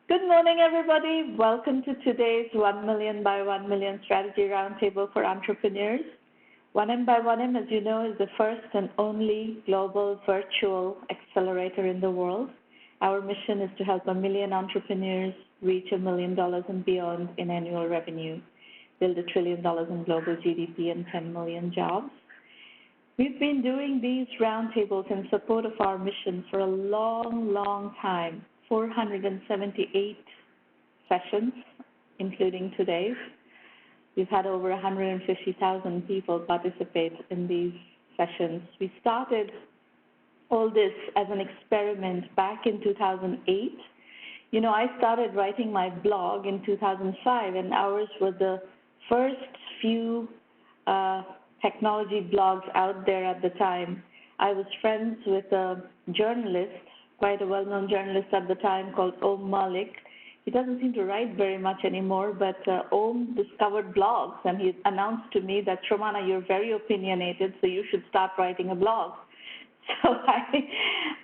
Good morning, everybody. Welcome to today's 1 million by 1 million strategy roundtable for entrepreneurs. 1M by 1M, as you know, is the first and only global virtual accelerator in the world. Our mission is to help 1 million entrepreneurs reach $1 million and beyond in annual revenue, build $1 trillion in global GDP and 10 million jobs. We've been doing these roundtables in support of our mission for a long time. 478 sessions, including today's. We've had over 150,000 people participate in these sessions. We started all this as an experiment back in 2008. You know, I started writing my blog in 2005, and ours were the first few technology blogs out there at the time. I was friends with a journalist, quite a well-known journalist at the time, called Om Malik. He doesn't seem to write very much anymore, but Om discovered blogs, and he announced to me that, Shramana, you're very opinionated, so you should start writing a blog. So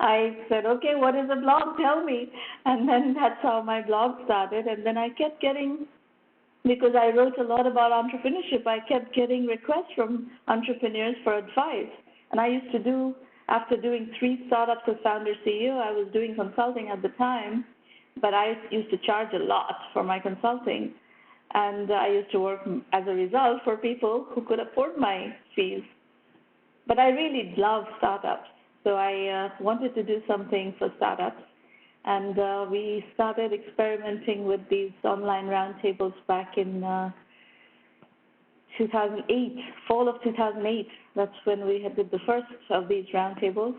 I said, okay, what is a blog? Tell me. And then that's how my blog started. And then I kept getting, because I wrote a lot about entrepreneurship, I kept getting requests from entrepreneurs for advice. And I used to do, after doing 3 startups as founder CEO, I was doing consulting at the time, but I used to charge a lot for my consulting. And I used to work, as a result, for people who could afford my fees. But I really love startups, so I wanted to do something for startups. And we started experimenting with these online roundtables back in 2008, fall of 2008. That's when we did the first of these roundtables.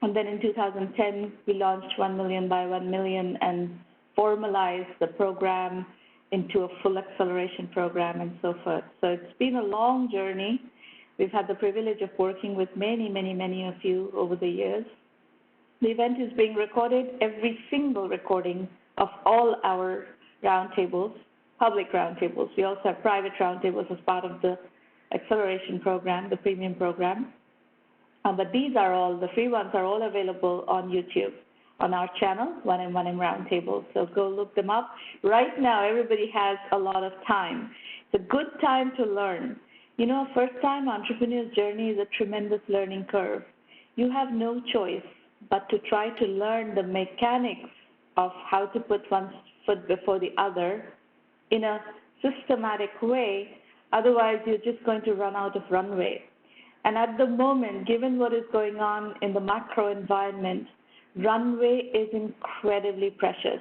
And then in 2010, we launched 1 million by 1 million and formalized the program into a full acceleration program and so forth. So it's been a long journey. We've had the privilege of working with many of you over the years. The event is being recorded, every single recording of all our roundtables, public roundtables. We also have private roundtables as part of the acceleration program, the premium program. But these are all, the free ones are all available on YouTube, on our channel, 1M1M Roundtable. So go look them up. Right now, everybody has a lot of time. It's a good time to learn. You know, first-time entrepreneur's journey is a tremendous learning curve. You have no choice but to try to learn the mechanics of how to put one foot before the other in a systematic way. Otherwise, you're just going to run out of runway. And at the moment, given what is going on in the macro environment, runway is incredibly precious.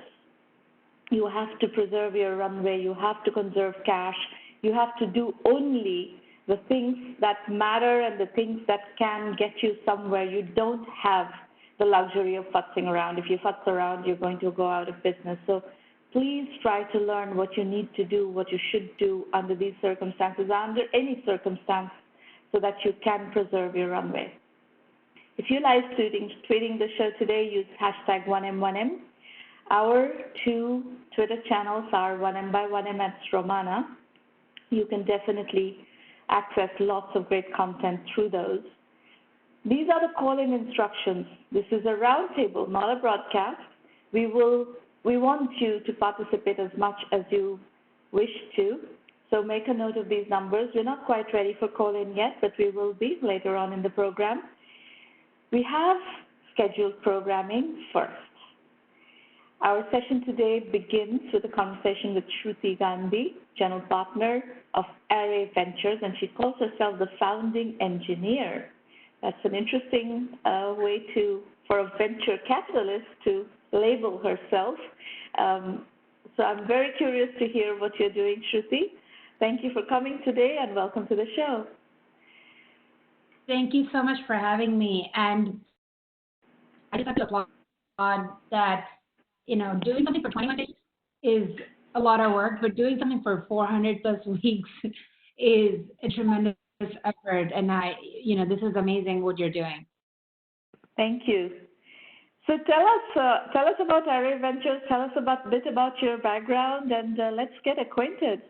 You have to preserve your runway. You have to conserve cash. You have to do only the things that matter and the things that can get you somewhere. You don't have the luxury of futzing around. If you futz around, you're going to go out of business. So please try to learn what you need to do, what you should do under these circumstances, under any circumstance, so that you can preserve your runway. If you like tweeting the show today, use hashtag 1M1M. Our 2 Twitter channels are 1M by 1M at Romana. You can definitely access lots of great content through those. These are the call-in instructions. This is a roundtable, not a broadcast. We want you to participate as much as you wish to. So make a note of these numbers. We're not quite ready for call-in yet, but we will be later on in the program. We have scheduled programming first. Our session today begins with a conversation with Shruti Gandhi, general partner of Array Ventures, and she calls herself the founding engineer. That's an interesting way for a venture capitalist to label herself. So I'm very curious to hear what you're doing, Shruti. Thank you for coming today and welcome to the show. Thank you so much for having me. And I just have to applaud that, you know, doing something for 21 days is a lot of work, but doing something for 400 plus weeks is a tremendous effort. And this is amazing what you're doing. Thank you. So tell us about Array Ventures. Tell us a bit about your background, and let's get acquainted.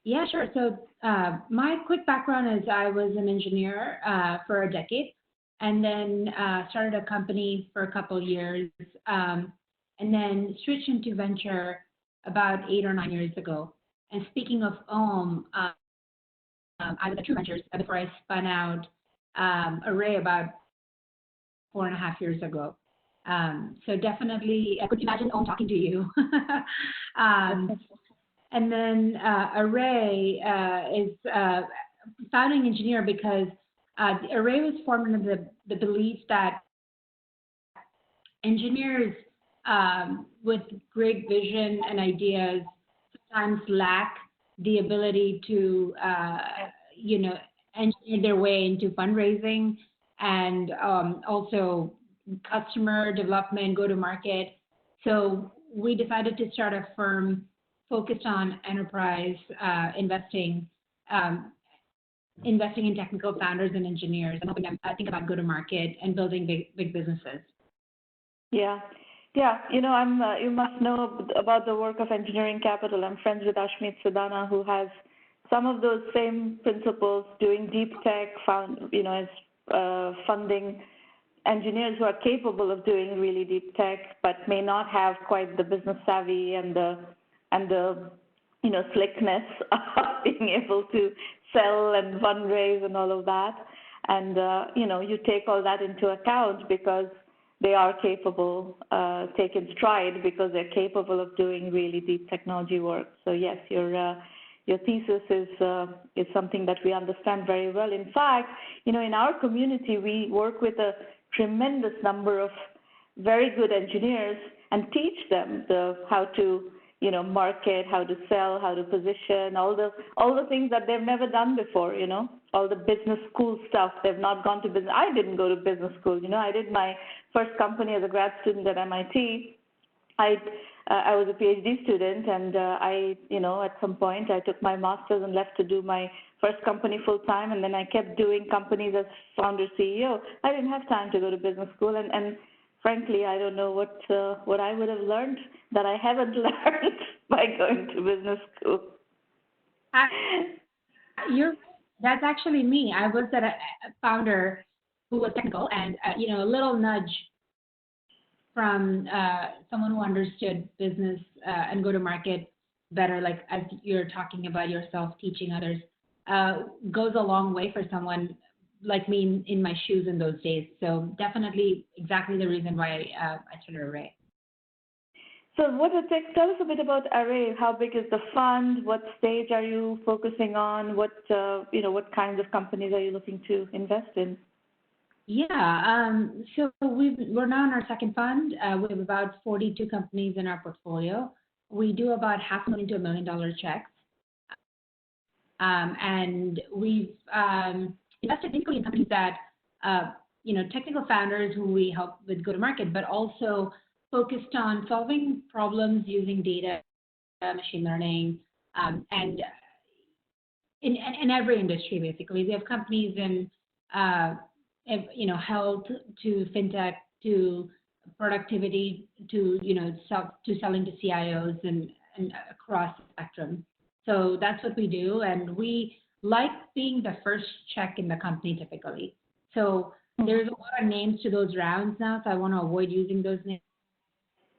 Yeah, sure. So my quick background is I was an engineer for a decade, and then started a company for a couple years, and then switched into venture about 8 or 9 years ago. And speaking of I was at True Ventures before I spun out Array about 4.5 years ago. So definitely, I could imagine talking to you. And then Array is founding engineer because Array was formed under the belief that engineers with great vision and ideas sometimes lack the ability to, engineer their way into fundraising and also customer development, go-to-market. So we decided to start a firm focused on enterprise investing in technical founders and engineers and helping them think about go-to-market and building big businesses. Yeah. You must know about the work of Engineering Capital. I'm friends with Ashmeet Sudana, who has some of those same principles, doing deep tech, funding engineers who are capable of doing really deep tech, but may not have quite the business savvy and the slickness of being able to sell and fundraise and all of that. And you take all that into account because they are capable, take in stride because they're capable of doing really deep technology work. So yes, your thesis is something that we understand very well. In fact, in our community, we work with a tremendous number of very good engineers and teach them how to market, how to sell, how to position, all the things that they've never done before, all the business school stuff. They've not gone to business. I didn't go to business school. I did my first company as a grad student at MIT. I was a PhD student, and at some point I took my master's and left to do my first company full time, and then I kept doing companies as founder CEO. I didn't have time to go to business school, and frankly, I don't know what I would have learned that I haven't learned by going to business school. That's actually me. I was a founder who was technical, and a little nudge from someone who understood business and go to market better, like as you're talking about yourself teaching others, goes a long way for someone like me in my shoes in those days. So definitely exactly the reason why I started Array. So tell us a bit about Array. How big is the fund? What stage are you focusing on? What kinds of companies are you looking to invest in? Yeah, so we're now in our second fund. We have about 42 companies in our portfolio. We do about $500,000 to $1 million checks. And we've invested basically in companies that, technical founders who we help with go-to-market, but also focused on solving problems using data, machine learning, and in every industry, basically. We have companies in, health to fintech to productivity to, selling to CIOs and across the spectrum. So that's what we do, and we like being the first check in the company typically. So there's a lot of names to those rounds now, so I want to avoid using those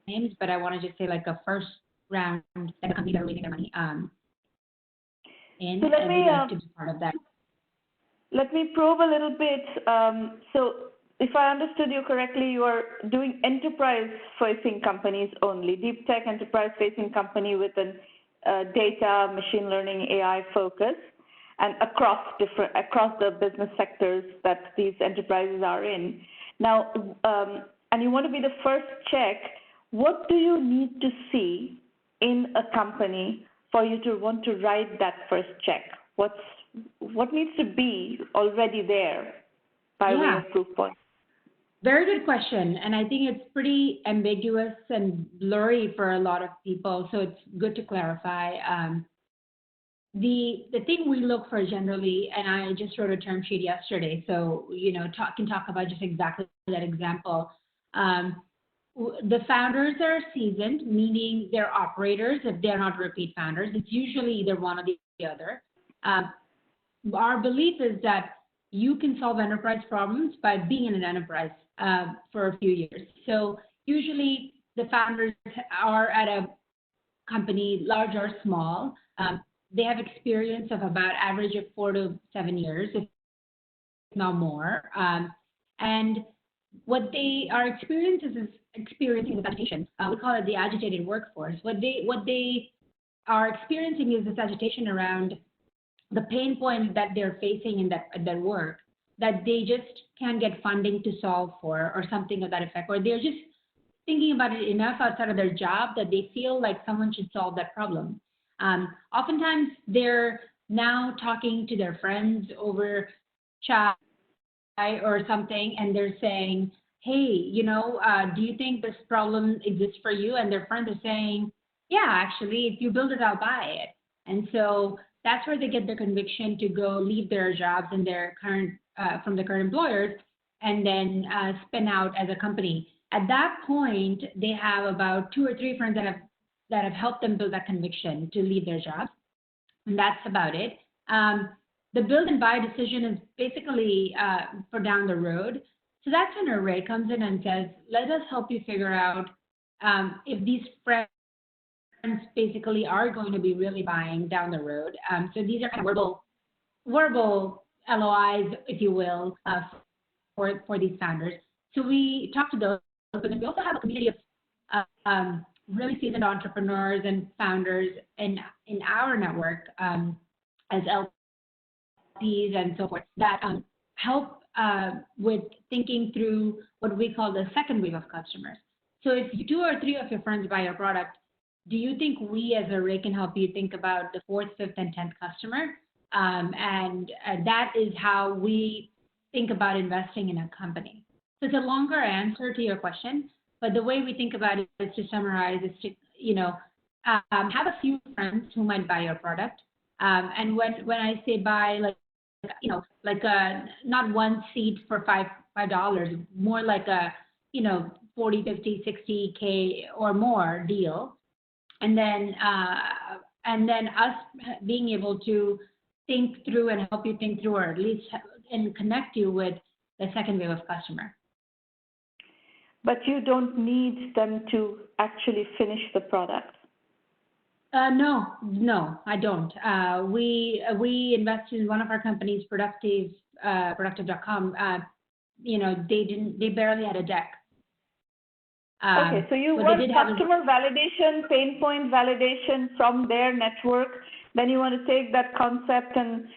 names, but I want to just say like a first round that the companies are raising their money in, so and we like to be part of that. Let me probe a little bit. So if I understood you correctly, you are doing enterprise-facing companies only, deep tech enterprise-facing company with an data, machine learning, AI focus, and across the business sectors that these enterprises are in. Now, and you want to be the first check. What do you need to see in a company for you to want to write that first check? What needs to be already there by way of proof point? Very good question, and I think it's pretty ambiguous and blurry for a lot of people, so it's good to clarify. The thing we look for generally, and I just wrote a term sheet yesterday, so can talk about just exactly that example. The founders are seasoned, meaning they're operators. If they're not repeat founders, it's usually either one or the other. Our belief is that you can solve enterprise problems by being in an enterprise for a few years. So usually the founders are at a company, large or small. They have experience of about average of 4 to 7 years, if not more. And what they are experiencing is agitation. We call it the agitated workforce. What they are experiencing is this agitation around the pain point that they're facing in their work, that they just can't get funding to solve for, or something of that effect, or they're just thinking about it enough outside of their job that they feel like someone should solve that problem. Oftentimes, they're now talking to their friends over chat or something, and they're saying, hey, do you think this problem exists for you? And their friends are saying, yeah, actually, if you build it, I'll buy it. And so that's where they get their conviction to go leave their jobs and their current from the current employers, and then spin out as a company. At that point, they have about 2 or 3 friends that have helped them build that conviction to leave their jobs, and that's about it. The build and buy decision is basically for down the road. So that's when Array comes in and says, let us help you figure out if these friends basically are going to be really buying down the road. So these are kind of verbal LOIs, if you will, for these founders. So we talk to those, but then we also have a community of really seasoned entrepreneurs and founders in our network as LPs and so forth that help with thinking through what we call the second wave of customers. So if 2 or 3 of your friends buy your product, do you think we as Array can help you think about the 4th, 5th, and 10th customer? And that is how we think about investing in a company. So it's a longer answer to your question, but the way we think about it is to summarize is to, have a few friends who might buy your product. And when I say buy, not one seat for $5, more like a, 40, 50, 60K or more deal. And then us being able to think through and help you think through, or at least and connect you with the second wave of customer. But you don't need them to actually finish the product. No, I don't. We invested in one of our companies, Productive.com. They barely had a deck. Okay, so you want customer validation, pain point validation from their network. Then you want to take that concept and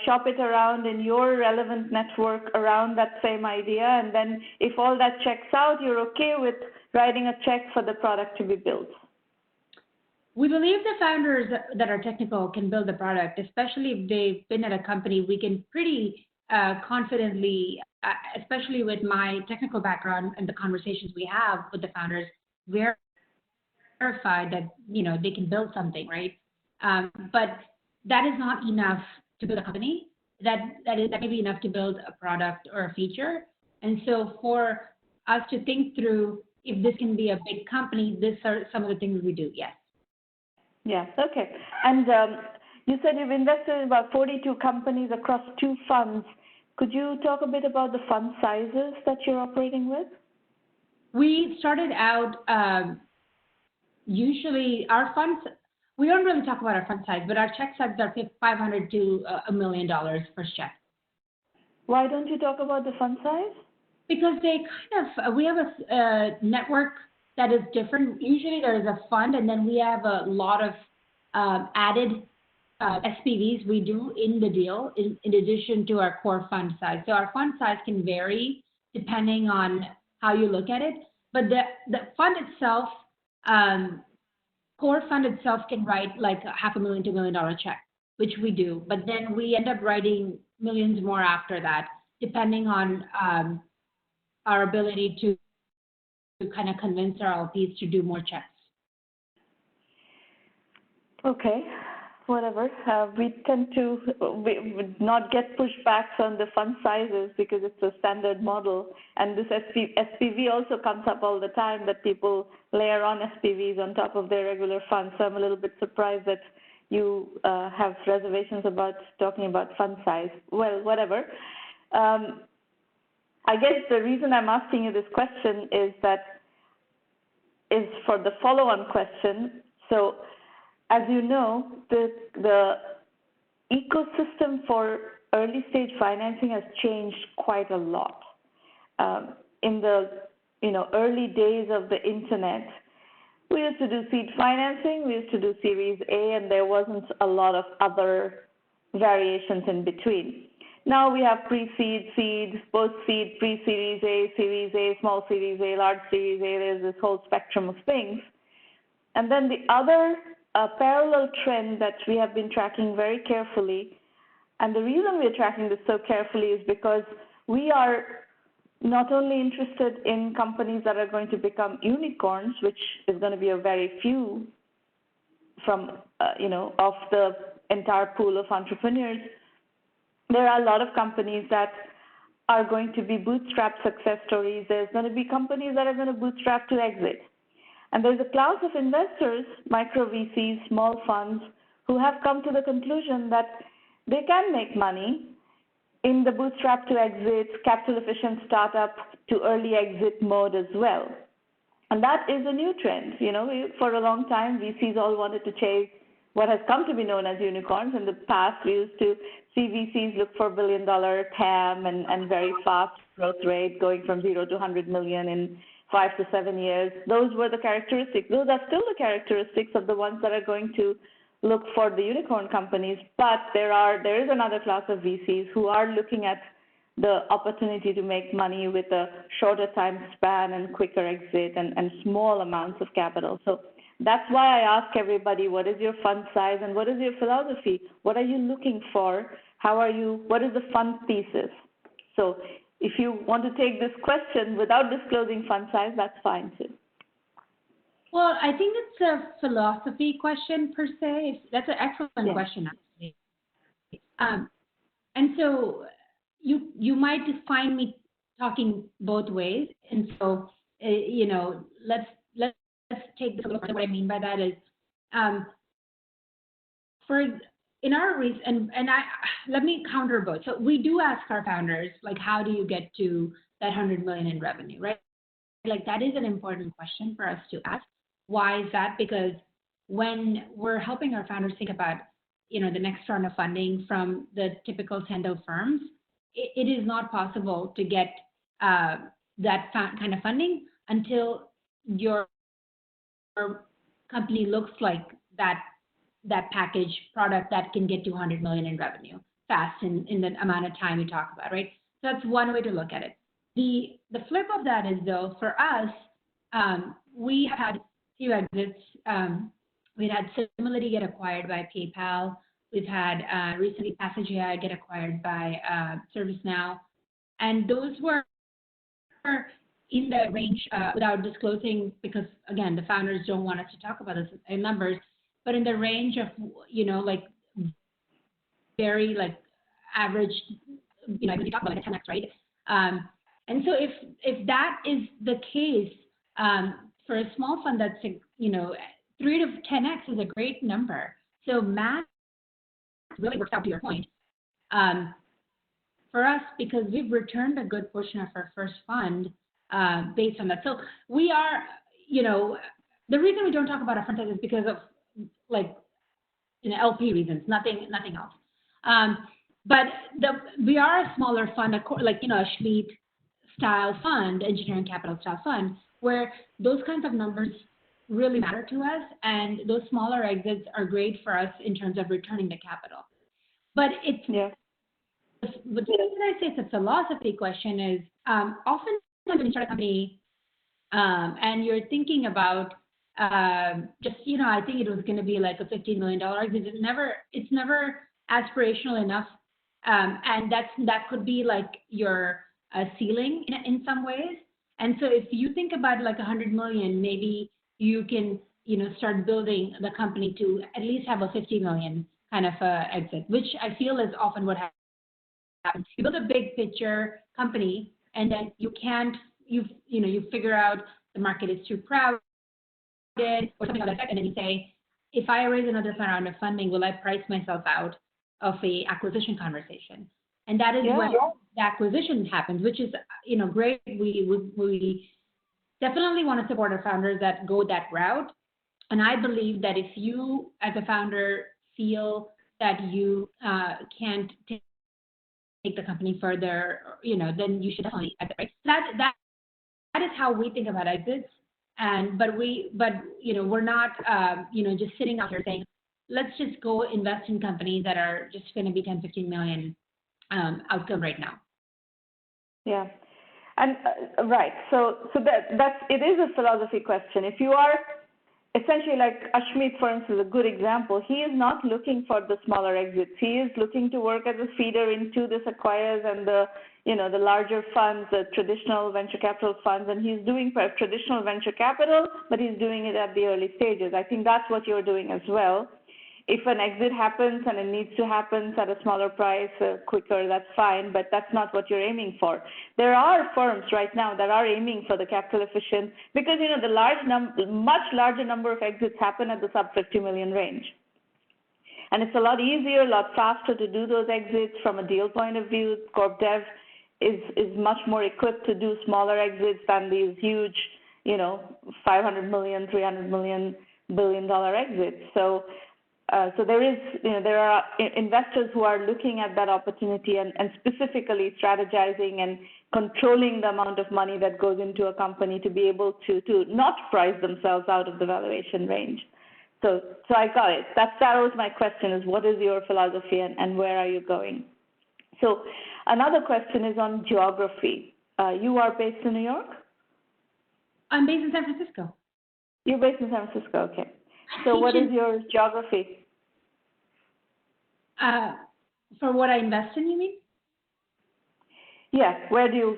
shop it around in your relevant network around that same idea. And then if all that checks out, you're okay with writing a check for the product to be built. We believe the founders that are technical can build the product, especially if they've been at a company. We can pretty confidently, especially with my technical background and the conversations we have with the founders, verify that they can build something, right? But that is not enough to build a company. That may be enough to build a product or a feature. And so for us to think through if this can be a big company, these are some of the things we do. Yes. Yeah. Okay. And you said you've invested in about 42 companies across 2 funds. Could you talk a bit about the fund sizes that you're operating with? We started out, usually our funds, we don't really talk about our fund size, but our check sizes are $500 to $1 million first check. Why don't you talk about the fund size? Because they we have a network that is different. Usually there is a fund, and then we have a lot of added SPVs we do in the deal in addition to our core fund size. So our fund size can vary depending on how you look at it. But the fund itself, core fund itself can write like $500,000 to $1 million check, which we do. But then we end up writing millions more after that, depending on our ability to kind of convince our LPs to do more checks. Okay, whatever. We tend to not get pushbacks on the fund sizes because it's a standard model. And this SPV also comes up all the time, that people layer on SPVs on top of their regular funds. So I'm a little bit surprised that you have reservations about talking about fund size. Well, whatever. I guess the reason I'm asking you this question is for the follow-on question. So, as you know, the ecosystem for early stage financing has changed quite a lot. In the early days of the internet, we used to do seed financing, we used to do Series A, and there wasn't a lot of other variations in between. Now we have pre-seed, seed, post-seed, pre-Series A, small Series A, large Series A. There's this whole spectrum of things. And then the other parallel trend that we have been tracking very carefully, and the reason we're tracking this so carefully is because we are not only interested in companies that are going to become unicorns, which is going to be a very few from, of the entire pool of entrepreneurs. There are a lot of companies that are going to be bootstrap success stories. There's going to be companies that are going to bootstrap to exit. And there's a class of investors, micro VCs, small funds, who have come to the conclusion that they can make money in the bootstrap to exit, capital efficient startup to early exit mode as well. And that is a new trend. For a long time, VCs all wanted to chase what has come to be known as unicorns. In the past, we used to see VCs look for billion-dollar TAM and very fast growth rate, going from 0 to 100 million in 5 to 7 years. Those were the characteristics. Those are still the characteristics of the ones that are going to look for the unicorn companies. But there is another class of VCs who are looking at the opportunity to make money with a shorter time span and quicker exit and small amounts of capital. So that's why I ask everybody, what is your fund size and what is your philosophy? What are you looking for? What is the fund thesis? So if you want to take this question without disclosing fund size, that's fine too. Well, I think it's a philosophy question per se. That's an excellent question, actually. And so you might just find me talking both ways. And so, let's take this a little further. What I mean by that is, in our research, and let me counter both. So we do ask our founders, like, how do you get to that 100 million in revenue, right? Like, that is an important question for us to ask. Why is that? Because when we're helping our founders think about, the next round of funding from the typical Tendo firms, it is not possible to get that kind of funding until your company looks like that package product that can get to 100 million in revenue fast in the amount of time you talk about, right? So that's one way to look at it. The flip of that is, though, for us, we have had few exits. We've had Simility get acquired by PayPal. We've had recently Passage AI get acquired by ServiceNow. And those were in the range, without disclosing, because, again, the founders don't want us to talk about this in numbers, but in the range of, very, average, we talk about 10x, right? And so if that is the case, for a small fund, that's 3 to 10x is a great number. So math really works out, to your point. For us, because we've returned a good portion of our first fund based on that. So we are, the reason we don't talk about our fund size is because of LP reasons, nothing else. But we are a smaller fund, a Schmidt style fund, engineering capital style fund, where those kinds of numbers really matter to us, and those smaller exits are great for us in terms of returning the capital. But it's But the reason I say it's a philosophy question is often when you start a company and you're thinking about just, I think it was going to be like a $15 million. It's never aspirational enough. And that could be like your ceiling in some ways. And so if you think about like 100 million, maybe you can, start building the company to at least have a 50 million kind of exit, which I feel is often what happens. You build a big picture company, and then you figure out the market is too crowded or something like that, and then you say, if I raise another round of funding, will I price myself out of a acquisition conversation? And that is when the acquisition happens, which is, great. We definitely want to support our founders that go that route. And I believe that if you, as a founder, feel that you can't take the company further, then you should definitely exit. Right? That is how we think about exits. But we're not, just sitting out here saying, let's just go invest in companies that are just going to be 10, 15 million outcome right now. Yeah. And right. So it is a philosophy question. If you are essentially, like Ashmeet, for instance, is a good example. He is not looking for the smaller exits. He is looking to work as a feeder into the Sequoias and the larger funds, the traditional venture capital funds, and he's doing traditional venture capital, but he's doing it at the early stages. I think that's what you're doing as well. If an exit happens and it needs to happen at a smaller price, quicker, that's fine, but that's not what you're aiming for. There are firms right now that are aiming for the capital efficient because, the much larger number of exits happen at the sub 50 million range. And it's a lot easier, a lot faster to do those exits from a deal point of view. Corp Dev is much more equipped to do smaller exits than these huge, 500 million, 300 million, $1 billion exits. So there are investors who are looking at that opportunity and specifically strategizing and controlling the amount of money that goes into a company to be able to not price themselves out of the valuation range. So I got it. That was my question, is what is your philosophy and where are you going? So another question is on geography. You are based in New York? I'm based in San Francisco. You're based in San Francisco, okay. So what is your geography? For what I invest in, you mean? Yeah, where do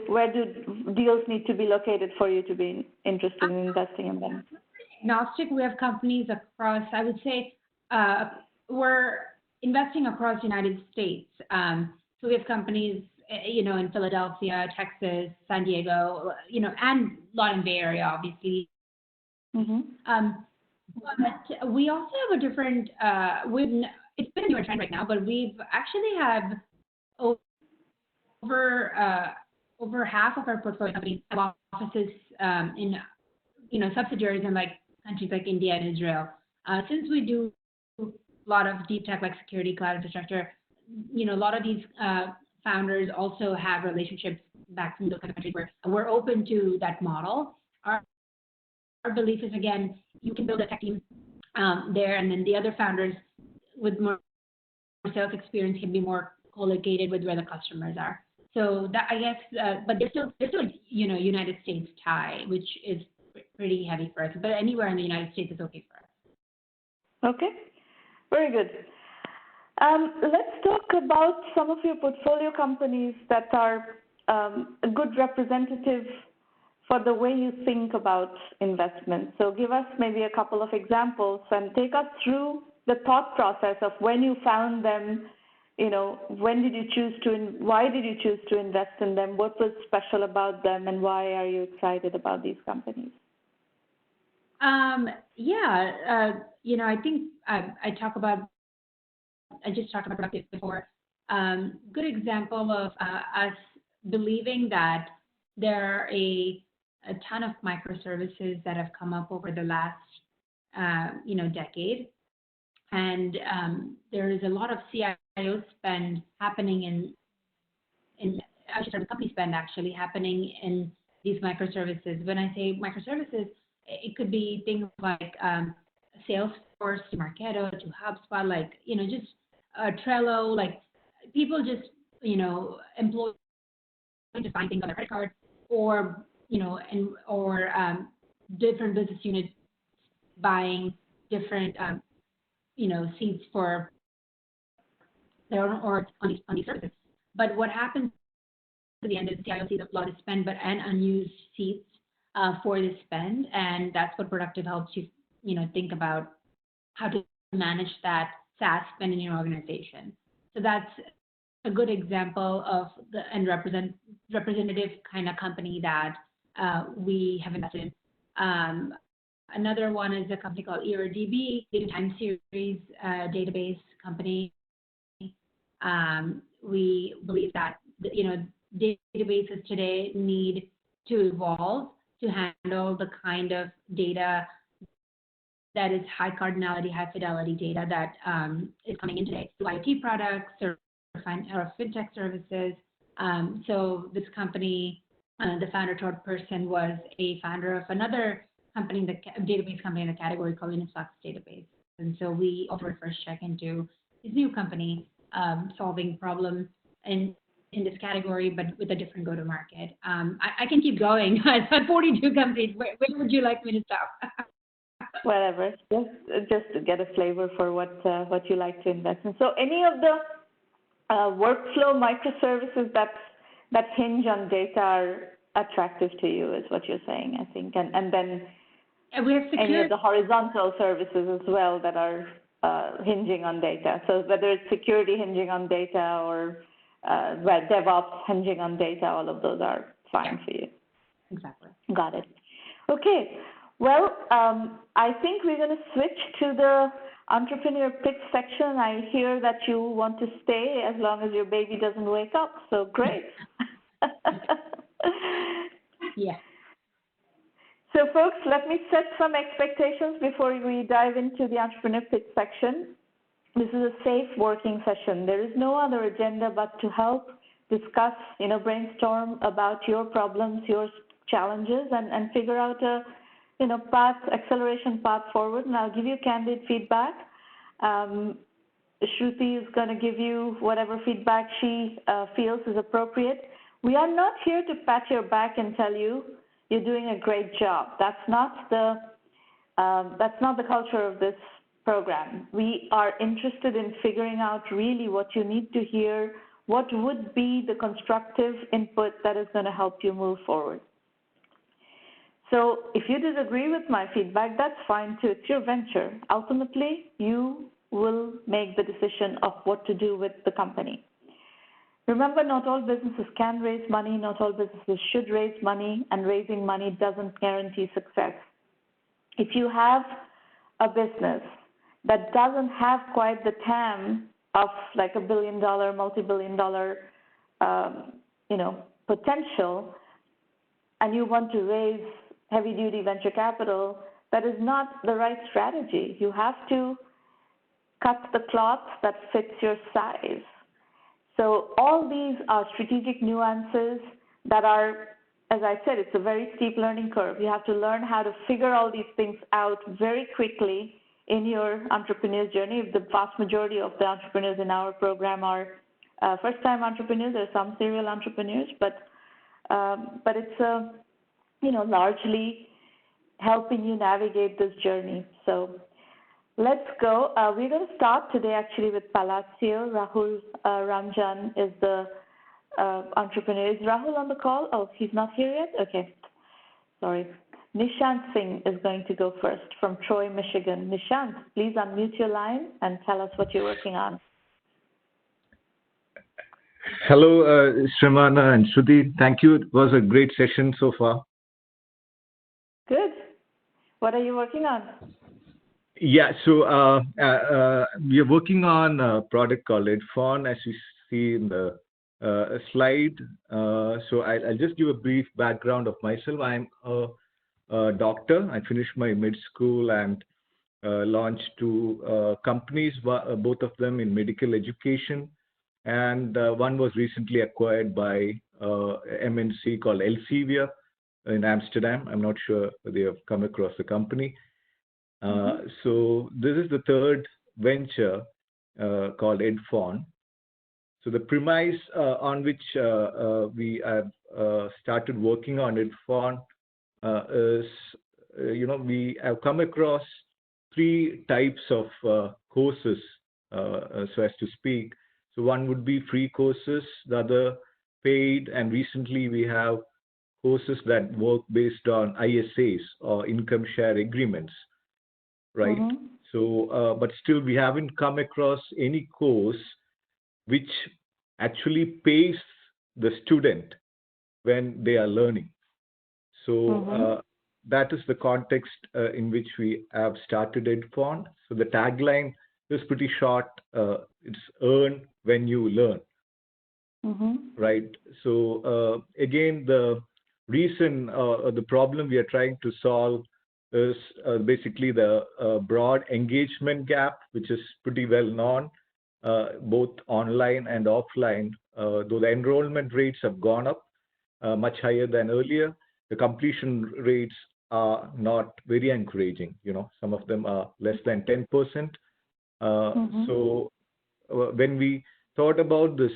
deals need to be located for you to be interested in investing in them? Agnostic. We have companies across, I would say, we're investing across the United States. So we have companies, in Philadelphia, Texas, San Diego, and a lot in Bay Area, obviously. Mm-hmm. But we also have a different, it's been a newer trend right now, but we've actually have over half of our portfolio companies have offices in, subsidiaries in countries like India and Israel. Since we do a lot of deep tech like security, cloud infrastructure, a lot of these founders also have relationships back from those kind of countries where we're open to that model. Our belief is, again, you can build a tech team there, and then the other founders with more sales experience can be more co-located with where the customers are. So that, I guess, but there's still United States tie, which is pretty heavy for us. But anywhere in the United States is okay for us. Okay, very good. Let's talk about some of your portfolio companies that are a good representative for the way you think about investment. So give us maybe a couple of examples and take us through the thought process of when you found them, when did you choose why did you choose to invest in them? What was special about them, and why are you excited about these companies? I think I just talked about this before. Good example of us believing that there are a ton of microservices that have come up over the last, decade. And there is a lot of CIO spend happening the company spend actually happening in these microservices. When I say microservices, it could be things like Salesforce to Marketo to HubSpot, just Trello, people just, employ to find things on their credit card, or, different business units buying different, seats for their own or on these services. But what happens at the end is the CIO sees a lot of spend, and unused seats for the spend, and that's what Productive helps you, think about how to manage that SaaS spend in your organization. So that's a good example of representative kind of company that we have invested in. Another one is a company called ERDB, Data Time Series database company. we believe that, databases today need to evolve to handle the kind of data that is high cardinality, high fidelity data that is coming in today through IoT products or fintech services. So this company, the founder, Todd Person, was a founder of another company, the database company in the category called Influx Database. And so we offered first check into his new company, solving problems in this category, but with a different go-to-market. I can keep going. I've had 42 companies. Where would you like me to stop? Whatever, just to get a flavor for what you like to invest in. So any of the workflow microservices that hinge on data are attractive to you, is what you're saying, I think, and then we have any of the horizontal services as well that are hinging on data. So whether it's security hinging on data or DevOps hinging on data, all of those are fine for you. Exactly. Got it. Okay. Well, I think we're going to switch to the entrepreneur pitch section. I hear that you want to stay as long as your baby doesn't wake up. So great. Yeah. So folks, let me set some expectations before we dive into the entrepreneur pitch section. This is a safe working session. There is no other agenda but to help discuss, brainstorm about your problems, your challenges, and figure out a acceleration path forward. And I'll give you candid feedback. Shruti is going to give you whatever feedback she feels is appropriate. We are not here to pat your back and tell you you're doing a great job. That's not the culture of this program. We are interested in figuring out really what you need to hear, what would be the constructive input that is going to help you move forward. So if you disagree with my feedback, that's fine too. It's your venture. Ultimately, you will make the decision of what to do with the company. Remember, not all businesses can raise money, not all businesses should raise money, and raising money doesn't guarantee success. If you have a business that doesn't have quite the TAM of like $1 billion, multi-billion-dollar, potential, and you want to raise heavy-duty venture capital, that is not the right strategy. You have to cut the cloth that fits your size. So all these are strategic nuances that are, as I said, it's a very steep learning curve. You have to learn how to figure all these things out very quickly in your entrepreneur's journey. The vast majority of the entrepreneurs in our program are first-time entrepreneurs. There are some serial entrepreneurs, but it's largely helping you navigate this journey. So let's go. We're going to start today actually with Palacio. Rahul Ranjan is the entrepreneur. Is Rahul on the call? Oh, he's not here yet? Okay. Sorry. Nishanth Singh is going to go first from Troy, Michigan. Nishanth, please unmute your line and tell us what you're working on. Hello, Srimana and Shruti. Thank you. It was a great session so far. Good. What are you working on? Yeah, so we are working on a product called Edfone, as you see in the slide. So I'll just give a brief background of myself. I'm a doctor. I finished my med school and launched two companies, both of them in medical education. And one was recently acquired by MNC called Elsevier in Amsterdam. I'm not sure whether you have come across the company. So this is the third venture called Edfone. So the premise on which we have started working on Edfone is, we have come across three types of courses, so as to speak. So one would be free courses, the other paid, and recently we have courses that work based on ISAs or income share agreements, right? So, but still we haven't come across any course which actually pays the student when they are learning. So that is the context in which we have started Edfone. So the tagline is pretty short. It's earn when you learn. right? So again, the reason, the problem we are trying to solve is basically the broad engagement gap, which is pretty well known, both online and offline. Though the enrollment rates have gone up much higher than earlier, the completion rates are not very encouraging. Some of them are less than 10%. So when we thought about this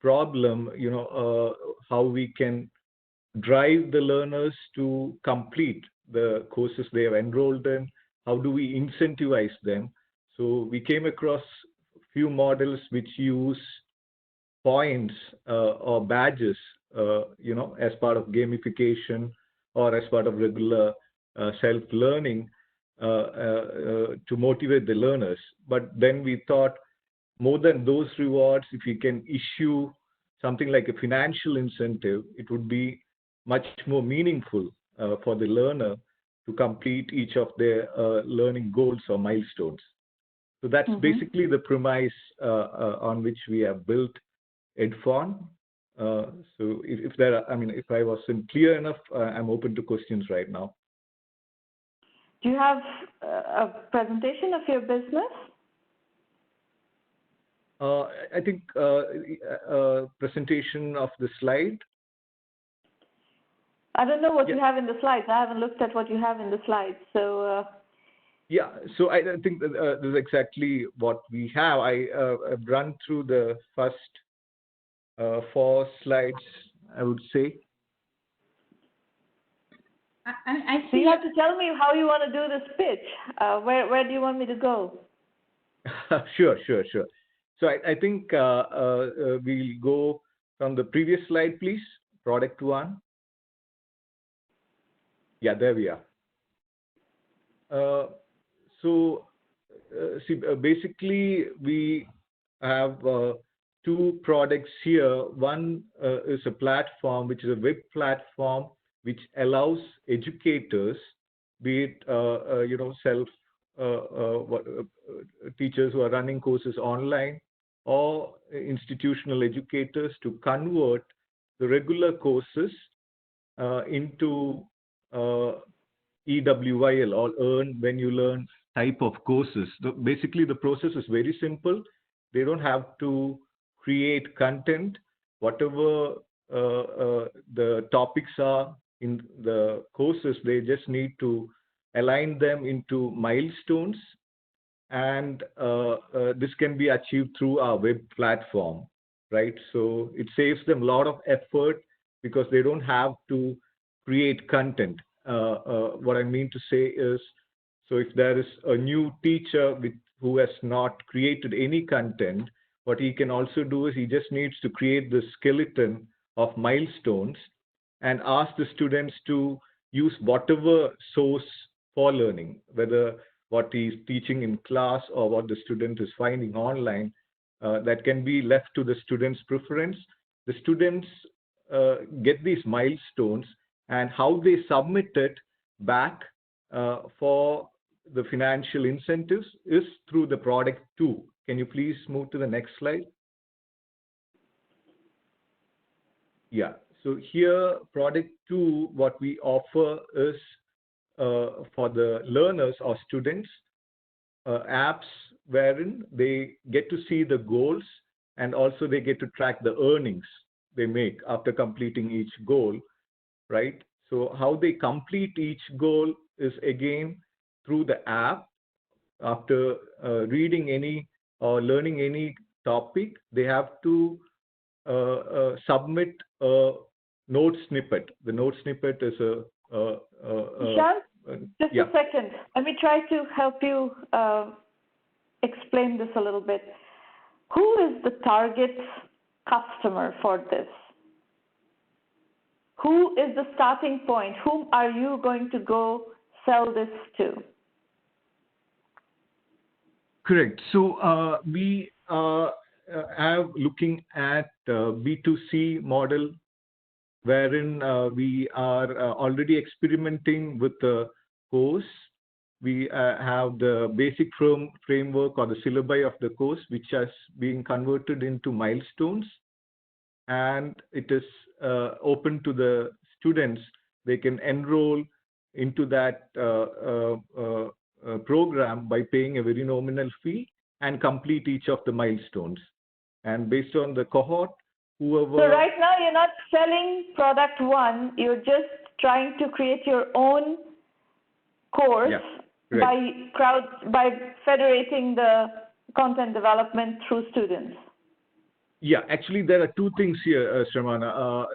problem, how we can drive the learners to complete the courses they have enrolled in, how do we incentivize them? So we came across few models which use points or badges, as part of gamification or as part of regular self-learning to motivate the learners. But then we thought, more than those rewards, if we can issue something like a financial incentive, it would be much more meaningful for the learner to complete each of their learning goals or milestones. So that's basically the premise on which we have built Edfone. So if there are, if I wasn't clear enough, I'm open to questions right now. Do you have a presentation of your business? I think presentation of the slide. I don't know what you have in the slides. I haven't looked at what you have in the slides. So. Yeah, so I think that, this is exactly what we have. I've run through the first 4 slides, I would say. I see. So you have to tell me how you want to do this pitch. Where do you want me to go? Sure. So I think we'll go from the previous slide, please. Product 1. Yeah, there we are. Basically, we have 2 products here. One is a platform, which is a web platform, which allows educators, be it teachers who are running courses online or institutional educators, to convert the regular courses into EWYL, or earn when you learn type of courses. Basically, the process is very simple. They don't have to create content. Whatever the topics are in the courses, they just need to align them into milestones. And this can be achieved through our web platform, right? So it saves them a lot of effort because they don't have to create content. What I mean to say is, so if there is a new teacher who has not created any content, what he can also do is he just needs to create the skeleton of milestones and ask the students to use whatever source for learning, whether what he's teaching in class or what the student is finding online. That can be left to the student's preference. The students get these milestones, and how they submit it back for the financial incentives is through the product 2. Can you please move to the next slide? Yeah, so here, product 2, what we offer is for the learners or students, apps wherein they get to see the goals, and also they get to track the earnings they make after completing each goal, right? So how they complete each goal is again through the app. After reading any or learning any topic, they have to submit a note snippet. The note snippet is Nishanth, just a second. Let me try to help you explain this a little bit. Who is the target customer for this? Who is the starting point? Whom are you going to go sell this to? Correct. So we have looking at B2C model, wherein we are already experimenting with the course we have the basic framework or the syllabi of the course, which has been converted into milestones, and it is open to the students. They can enroll into that program by paying a very nominal fee and complete each of the milestones. And based on the cohort, whoever... So right now you're not selling product one, you're just trying to create your own course by federating the content development through students. Yeah, actually there are two things here, Shramana.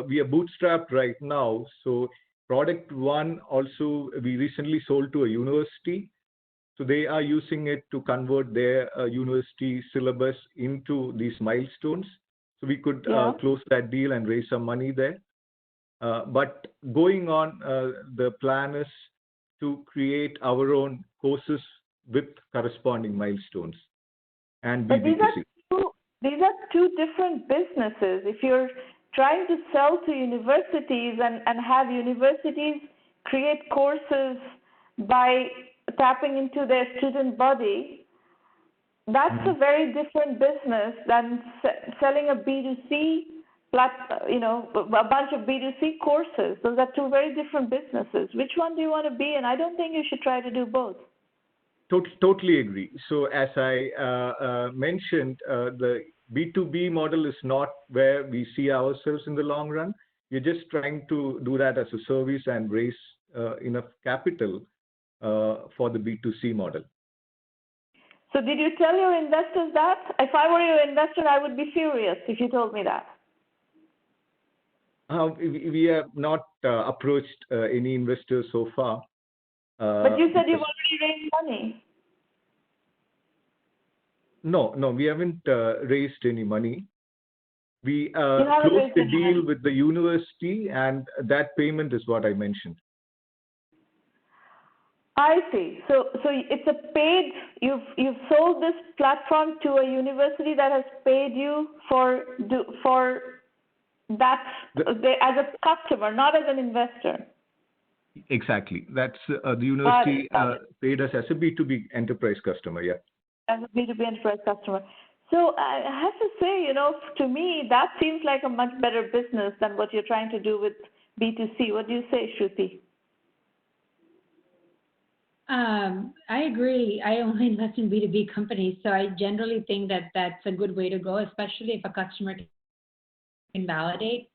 We are bootstrapped right now. So product one also we recently sold to a university. So they are using it to convert their university syllabus into these milestones. So we could close that deal and raise some money there. But going on, the plan is to create our own courses with corresponding milestones and B2C. These are two different businesses. If you're trying to sell to universities and have universities create courses by tapping into their student body, that's a very different business than selling a B2C, a bunch of B2C courses. Those are two very different businesses. Which one do you want to be in? I don't think you should try to do both. Totally agree. So as I mentioned, the B2B model is not where we see ourselves in the long run. We're just trying to do that as a service and raise enough capital for the B2C model. So did you tell your investors that? If I were your investor, I would be furious if you told me that. We have not approached any investors so far. But you said you've already raised money. No, we haven't raised any money. We closed the deal with the university, and that payment is what I mentioned. I see. So it's a paid. You've sold this platform to a university that has paid you for that as a customer, not as an investor. Exactly. That's the university paid us as a B2B enterprise customer. Yeah. As a B2B enterprise customer. So I have to say, to me, that seems like a much better business than what you're trying to do with B2C. What do you say, Shruti? I agree. I only invest in B2B companies, so I generally think that that's a good way to go, especially if a customer can validate,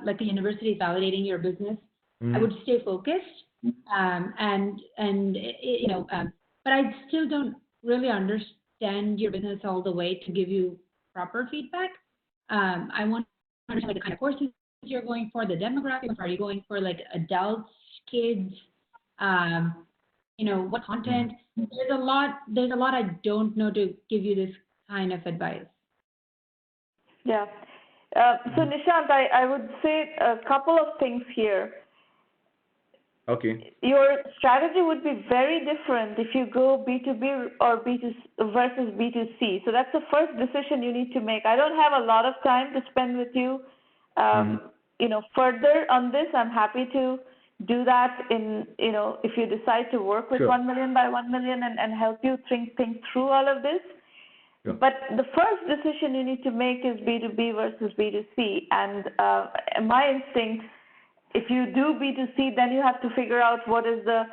like a university is validating your business. I would stay focused, but I still don't really understand your business all the way to give you proper feedback. I want to understand the kind of courses you're going for, the demographics. Are you going for like adults, kids? What content? There's a lot I don't know to give you this kind of advice. Yeah. So Nishanth, I would say a couple of things here. Okay. Your strategy would be very different if you go B2B or B2 versus B2C. So that's the first decision you need to make. I don't have a lot of time to spend with you, further on this. I'm happy to do that if you decide to work with 1Mby1M and help you think through all of this. Sure. But the first decision you need to make is B2B versus B2C. And my instinct, if you do B2C, then you have to figure out what is the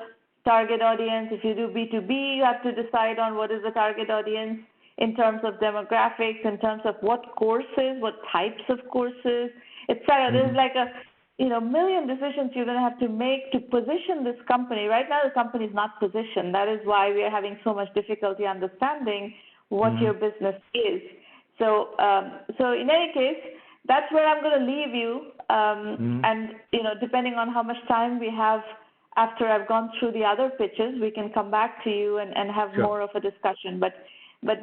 target audience. If you do B2B, you have to decide on what is the target audience in terms of demographics, in terms of what courses, what types of courses, etc. There's like a million decisions you're going to have to make to position this company. Right now, the company is not positioned. That is why we are having so much difficulty understanding what your business is. So in any case, that's where I'm going to leave you. And, depending on how much time we have after I've gone through the other pitches, we can come back to you and have more of a discussion. But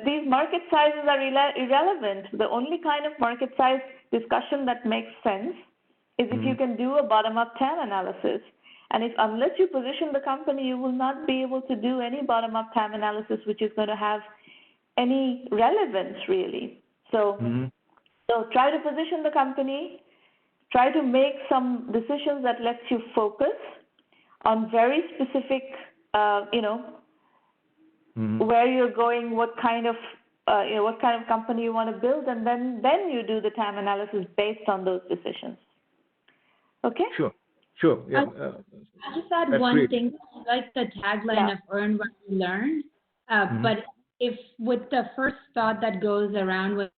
these market sizes are irrelevant. The only kind of market size discussion that makes sense is if you can do a bottom-up TAM analysis. And unless you position the company, you will not be able to do any bottom-up TAM analysis, which is going to have any relevance, really. So try to position the company, try to make some decisions that lets you focus on very specific where you're going, what kind of company you want to build, and then you do the TAM analysis based on those decisions. Okay? Sure. Yeah. I'll just add one thing. I like the tagline of earn what you learn. But if with the first thought that goes around when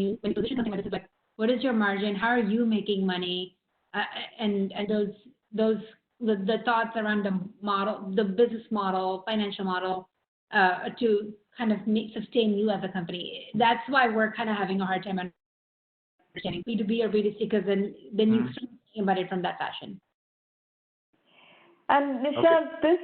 you position something like this, like, what is your margin? How are you making money? And those the thoughts around the model, the business model, financial model, to kind of sustain you as a company. That's why we're kind of having a hard time understanding B2B or B2C, because then you start thinking about it from that fashion. And Nishanth,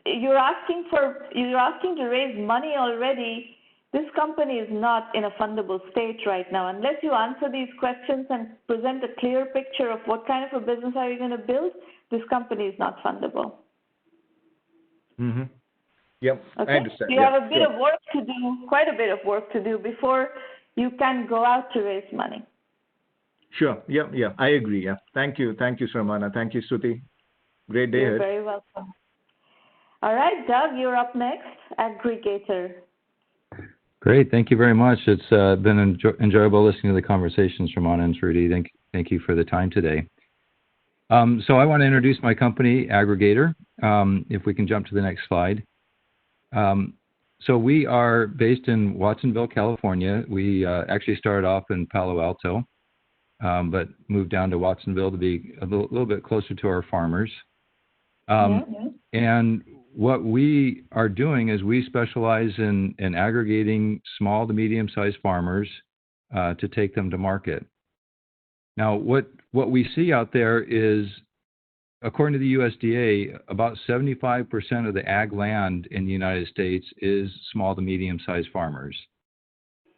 you're asking to raise money already. This company is not in a fundable state right now. Unless you answer these questions and present a clear picture of what kind of a business are you going to build, this company is not fundable. Yep, okay? I understand. You have a bit of work to do, quite a bit of work to do before you can go out to raise money. Sure. Yeah, I agree. Yeah. Thank you, Sarmana. Thank you, Shruti. Great day. You're very welcome. All right, Doug, you're up next. Aggrigator. Great. Thank you very much. It's been enjoyable listening to the conversations, Sarmana and Shruti. Thank you for the time today. So I want to introduce my company, Aggrigator. If we can jump to the next slide. So we are based in Watsonville, California. We actually started off in Palo Alto, but moved down to Watsonville to be a little bit closer to our farmers. And what we are doing is we specialize in aggregating small to medium-sized farmers to take them to market. Now, what we see out there is, according to the USDA, about 75% of the ag land in the United States is small to medium-sized farmers.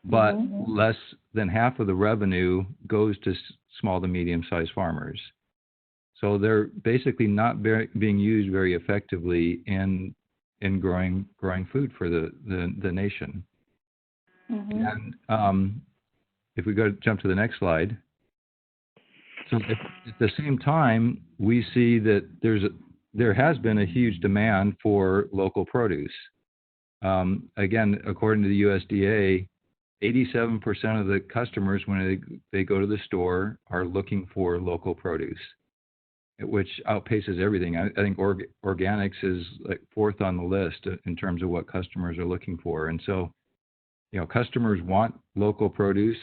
But less than half of the revenue goes to small to medium-sized farmers. So they're basically not being used very effectively in growing food for the nation. And if we jump to the next slide. So at the same time, we see that there has been a huge demand for local produce. Again, according to the USDA, 87% of the customers, when they go to the store, are looking for local produce, which outpaces everything. I think organics is like fourth on the list in terms of what customers are looking for. And so, customers want local produce.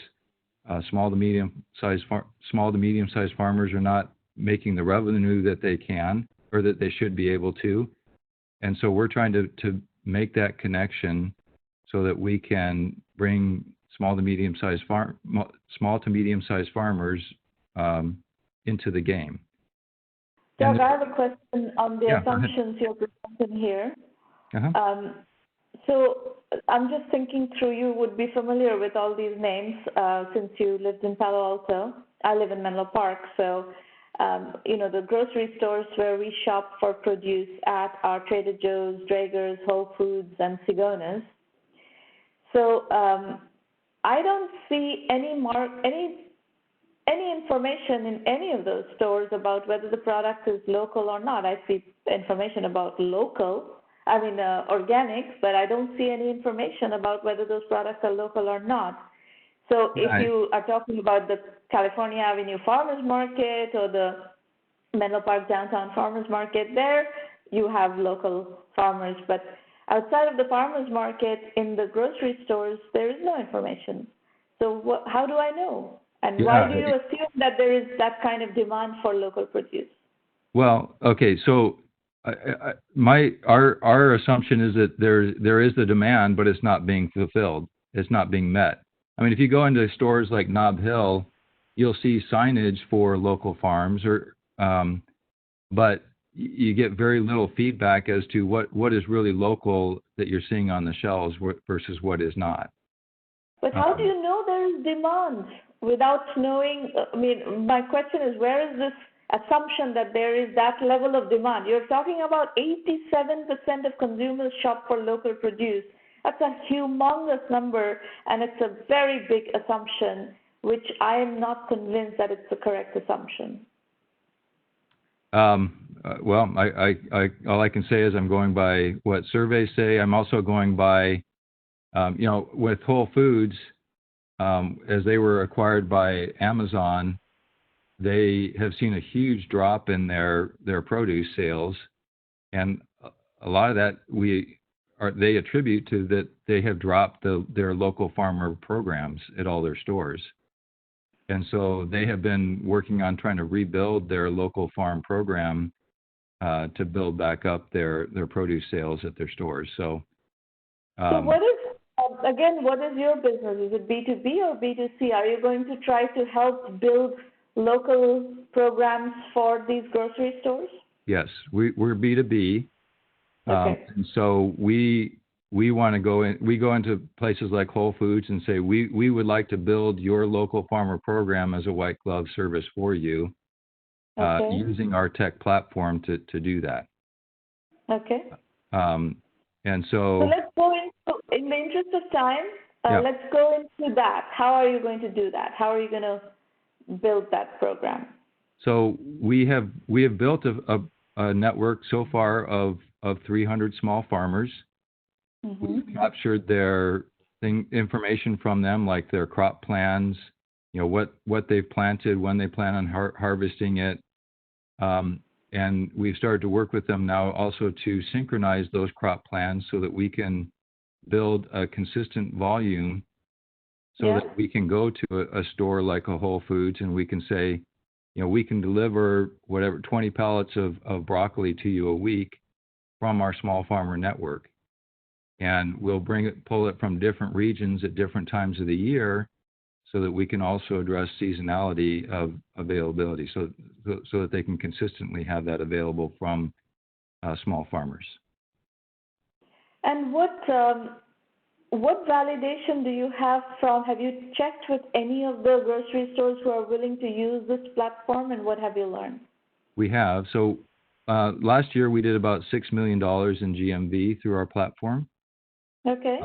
Small to medium-sized farmers are not making the revenue that they can or that they should be able to. And so we're trying to make that connection so that we can bring small to medium-sized farmers into the game. Doug, I have a question on the assumptions you're presenting here. So I'm just thinking through, you would be familiar with all these names since you lived in Palo Alto. I live in Menlo Park, so the grocery stores where we shop for produce at are Trader Joe's, Draeger's, Whole Foods, and Sigona's. So I don't see any information in any of those stores about whether the product is local or not. I see information about organics, but I don't see any information about whether those products are local or not. So if you are talking about the California Avenue Farmers Market or the Menlo Park Downtown Farmers Market, there you have local farmers. But outside of the farmers market, in the grocery stores, there is no information. So how do I know? And why do you assume that there is that kind of demand for local produce? Well, okay, so our assumption is that there is the demand, but it's not being fulfilled. It's not being met. I mean, if you go into stores like Nob Hill, you'll see signage for local farms, but you get very little feedback as to what is really local that you're seeing on the shelves versus what is not. But how do you know there is demand without knowing? I mean, my question is, where is this assumption that there is that level of demand? You're talking about 87% of consumers shop for local produce. That's a humongous number, and it's a very big assumption, which I am not convinced that it's the correct assumption. Well, all I can say is I'm going by what surveys say. I'm also going by, with Whole Foods, as they were acquired by Amazon, they have seen a huge drop in their produce sales, and a lot of that they attribute to that they have dropped their local farmer programs at all their stores. And so they have been working on trying to rebuild their local farm program to build back up their produce sales at their stores. So what is your business? Is it B2B or B2C? Are you going to try to help build local programs for these grocery stores? Yes, we're B2B. Okay. And so we want to go in. We go into places like Whole Foods and say we would like to build your local farmer program as a white glove service for you, using our tech platform to do that. Okay. And so let's go into, in the interest of time, let's go into that. How are you going to do that? How are you going to build that program? So we have built a network so far of 300 small farmers. Mm-hmm. We've captured their information from them, like their crop plans, what they've planted, when they plan on harvesting it. And we've started to work with them now also to synchronize those crop plans so that we can build a consistent volume so that we can go to a store like a Whole Foods and we can say, we can deliver 20 pallets of broccoli to you a week from our small farmer network. And we'll pull it from different regions at different times of the year so that we can also address seasonality of availability so that they can consistently have that available from small farmers. And what validation do you have have you checked with any of the grocery stores who are willing to use this platform, and what have you learned? We have. So last year we did about $6 million in GMV through our platform. Okay.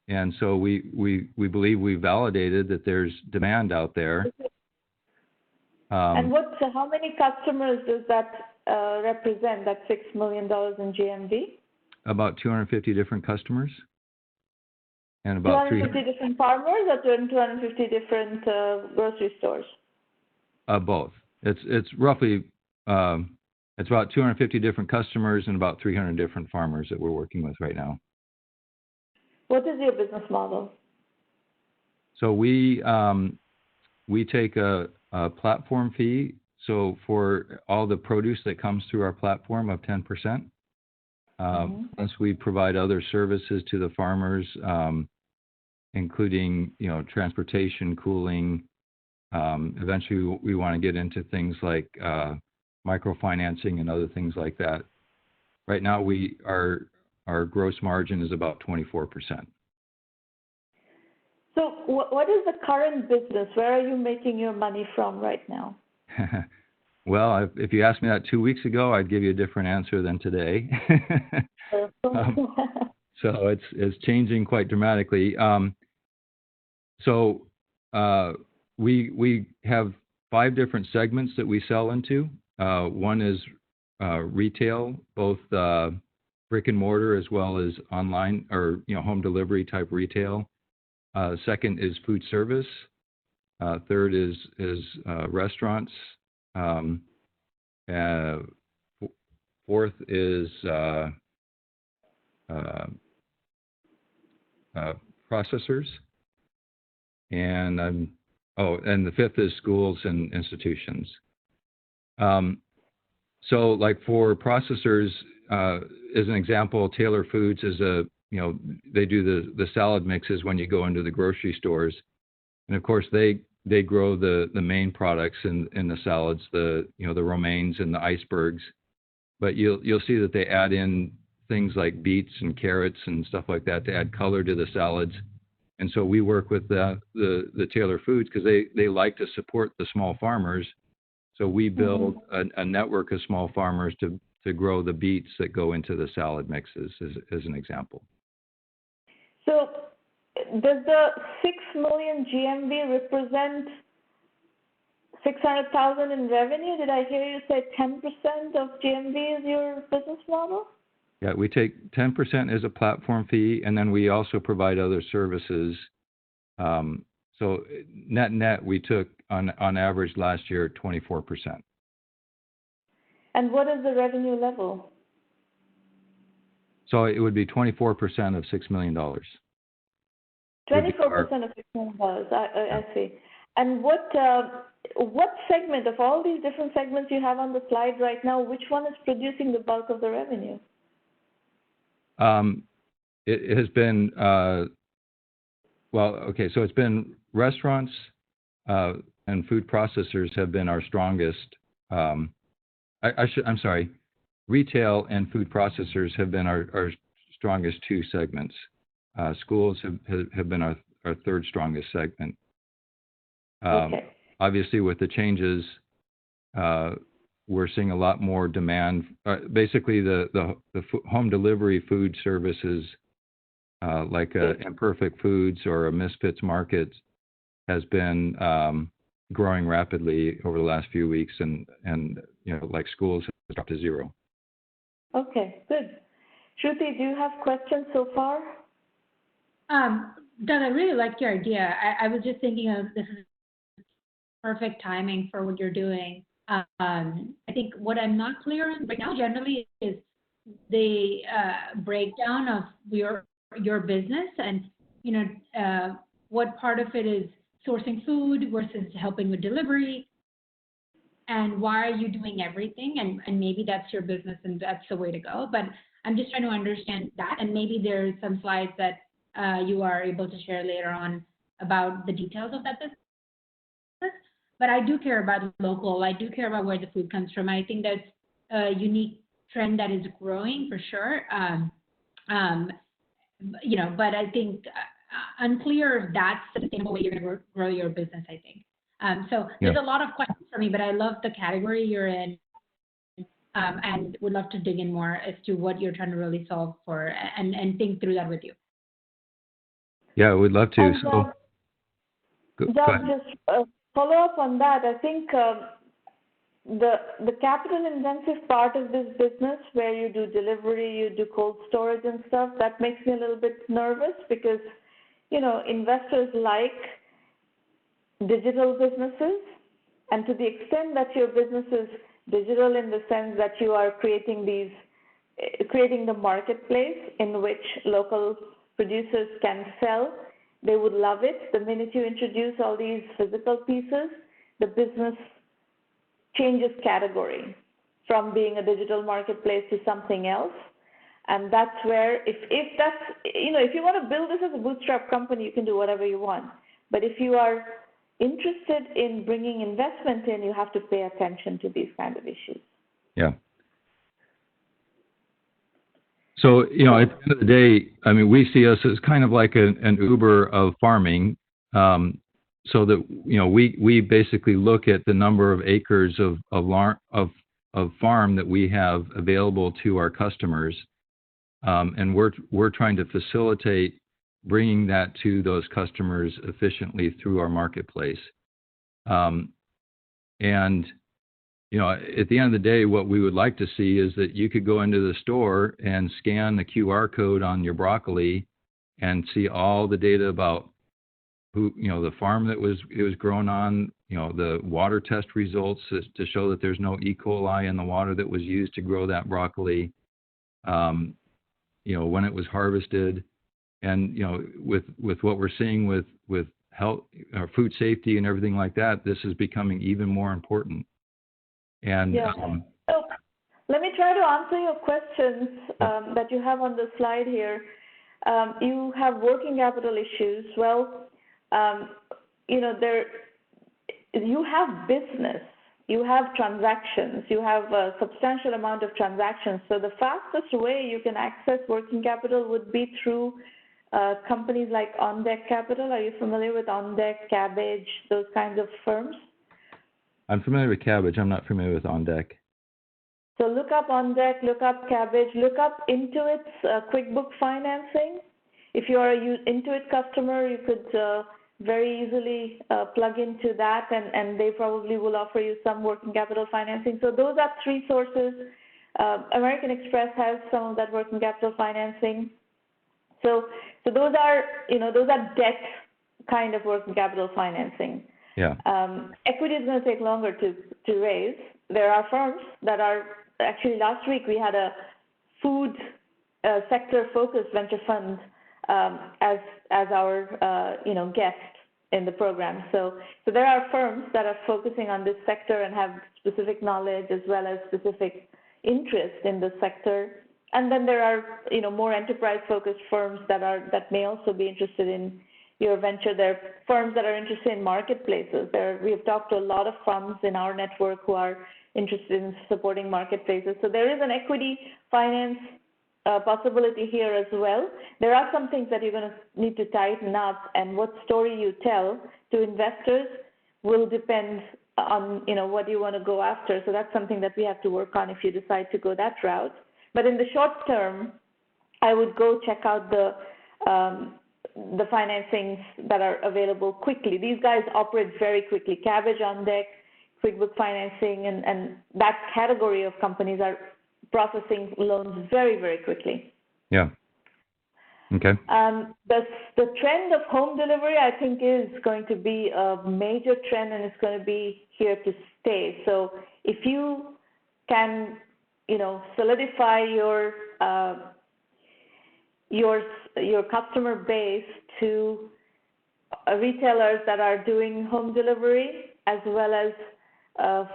And so we believe we validated that there's demand out there. And how many customers does that represent, that $6 million in GMV? About 250 different customers. And about 250 different farmers or 250 different grocery stores? Both. It's roughly, it's about 250 different customers and about 300 different farmers that we're working with right now. What is your business model? So we take a platform fee. So for all the produce that comes through our platform of 10%, plus we provide other services to the farmers, including transportation, cooling. Eventually, we want to get into things like microfinancing and other things like that. Right now, our gross margin is about 24%. So what is the current business? Where are you making your money from right now? Well, if you asked me that 2 weeks ago, I'd give you a different answer than today. So it's changing quite dramatically. So we have 5 different segments that we sell into. One is retail, both brick and mortar as well as online or home delivery type retail. Second is food service. Third is restaurants. Fourth is processors, and the fifth is schools and institutions. So, like for processors, as an example, Taylor Foods is they do the salad mixes when you go into the grocery stores, and of course they grow the main products in the salads, the romaines and the icebergs, but you'll see that they add in things like beets and carrots and stuff like that to add color to the salads. And so we work with the Taylor Foods because they like to support the small farmers. So we build a network of small farmers to grow the beets that go into the salad mixes, as an example. So does the 6 million GMV represent 600,000 in revenue. Did I hear you say 10% of GMV is your business model? Yeah, we take 10% as a platform fee, and then we also provide other services. So net, we took on average last year 24%. And what is the revenue level? So it would be 24% of $6 million. 24% of $6 million. I see. And what segment of all these different segments you have on the slide right now, which one is producing the bulk of the revenue? It has been, so it's been restaurants and food processors have been our strongest. I'm sorry, retail and food processors have been our strongest two segments. Schools have been our third strongest segment. Okay. Obviously, with the changes, we're seeing a lot more demand. Basically, the home delivery food services, like Imperfect Foods or a Misfits Market, has been growing rapidly over the last few weeks, and like schools have dropped to zero. Okay, good. Shruti, do you have questions so far? Doug, I really liked your idea. I was just thinking of this is perfect timing for what you're doing. I think what I'm not clear on right now generally is the breakdown of your business, and what part of it is sourcing food versus helping with delivery, and why are you doing everything, and maybe that's your business and that's the way to go. But I'm just trying to understand that, and maybe there's some slides that you are able to share later on about the details of that business. But I do care about local. I do care about where the food comes from. I think that's a unique trend that is growing for sure. But I think unclear if that's the sustainable way you're going to grow your business, I think. So there's a lot of questions for me, but I love the category you're in, and would love to dig in more as to what you're trying to really solve for and think through that with you. Yeah, we'd love to. And, so, Doug, just follow up on that. I think the capital intensive part of this business, where you do delivery, you do cold storage and stuff, that makes me a little bit nervous because, investors like digital businesses, and to the extent that your business is digital in the sense that you are creating the marketplace in which local producers can sell, they would love it. The minute you introduce all these physical pieces, the business changes category from being a digital marketplace to something else. And that's where, if you want to build this as a bootstrap company, you can do whatever you want. But if you are interested in bringing investment in, you have to pay attention to these kind of issues. Yeah. So, at the end of the day, I mean, we see us as kind of like an Uber of farming, so that, we basically look at the number of acres of farm that we have available to our customers, and we're trying to facilitate bringing that to those customers efficiently through our marketplace. And at the end of the day, what we would like to see is that you could go into the store and scan the QR code on your broccoli and see all the data about who, the farm that it was grown on, the water test results to show that there's no E. coli in the water that was used to grow that broccoli, when it was harvested. And, with what we're seeing with health, food safety and everything like that, this is becoming even more important. And so let me try to answer your questions that you have on the slide here. You have working capital issues. Well, you have business, you have transactions, you have a substantial amount of transactions. So the fastest way you can access working capital would be through companies like On Deck Capital. Are you familiar with On Deck, Cabbage, those kinds of firms? I'm familiar with Cabbage. I'm not familiar with On Deck. So look up On Deck, look up Cabbage, look up Intuit's QuickBook Financing. If you are an Intuit customer, you could very easily plug into that, and they probably will offer you some working capital financing. So those are three sources. American Express has some of that working capital financing. So those are, those are debt kind of working capital financing. Yeah. Equity is going to take longer to raise. There are firms that are, actually last week we had a food sector focused venture fund as our guest in the program. So there are firms that are focusing on this sector and have specific knowledge as well as specific interest in the sector. And then there are more enterprise focused firms that may also be interested in your venture. There are firms that are interested in marketplaces. We have talked to a lot of firms in our network who are interested in supporting marketplaces. So there is an equity finance possibility here as well. There are some things that you're going to need to tighten up, and what story you tell to investors will depend on what you want to go after. So that's something that we have to work on if you decide to go that route. But in the short term, I would go check out the financings that are available quickly. These guys operate very quickly. Cabbage on deck, QuickBook financing, and that category of companies are processing loans very, very quickly. Yeah. Okay. The trend of home delivery, I think, is going to be a major trend, and it's going to be here to stay. So if you can, solidify your customer base to retailers that are doing home delivery, as well as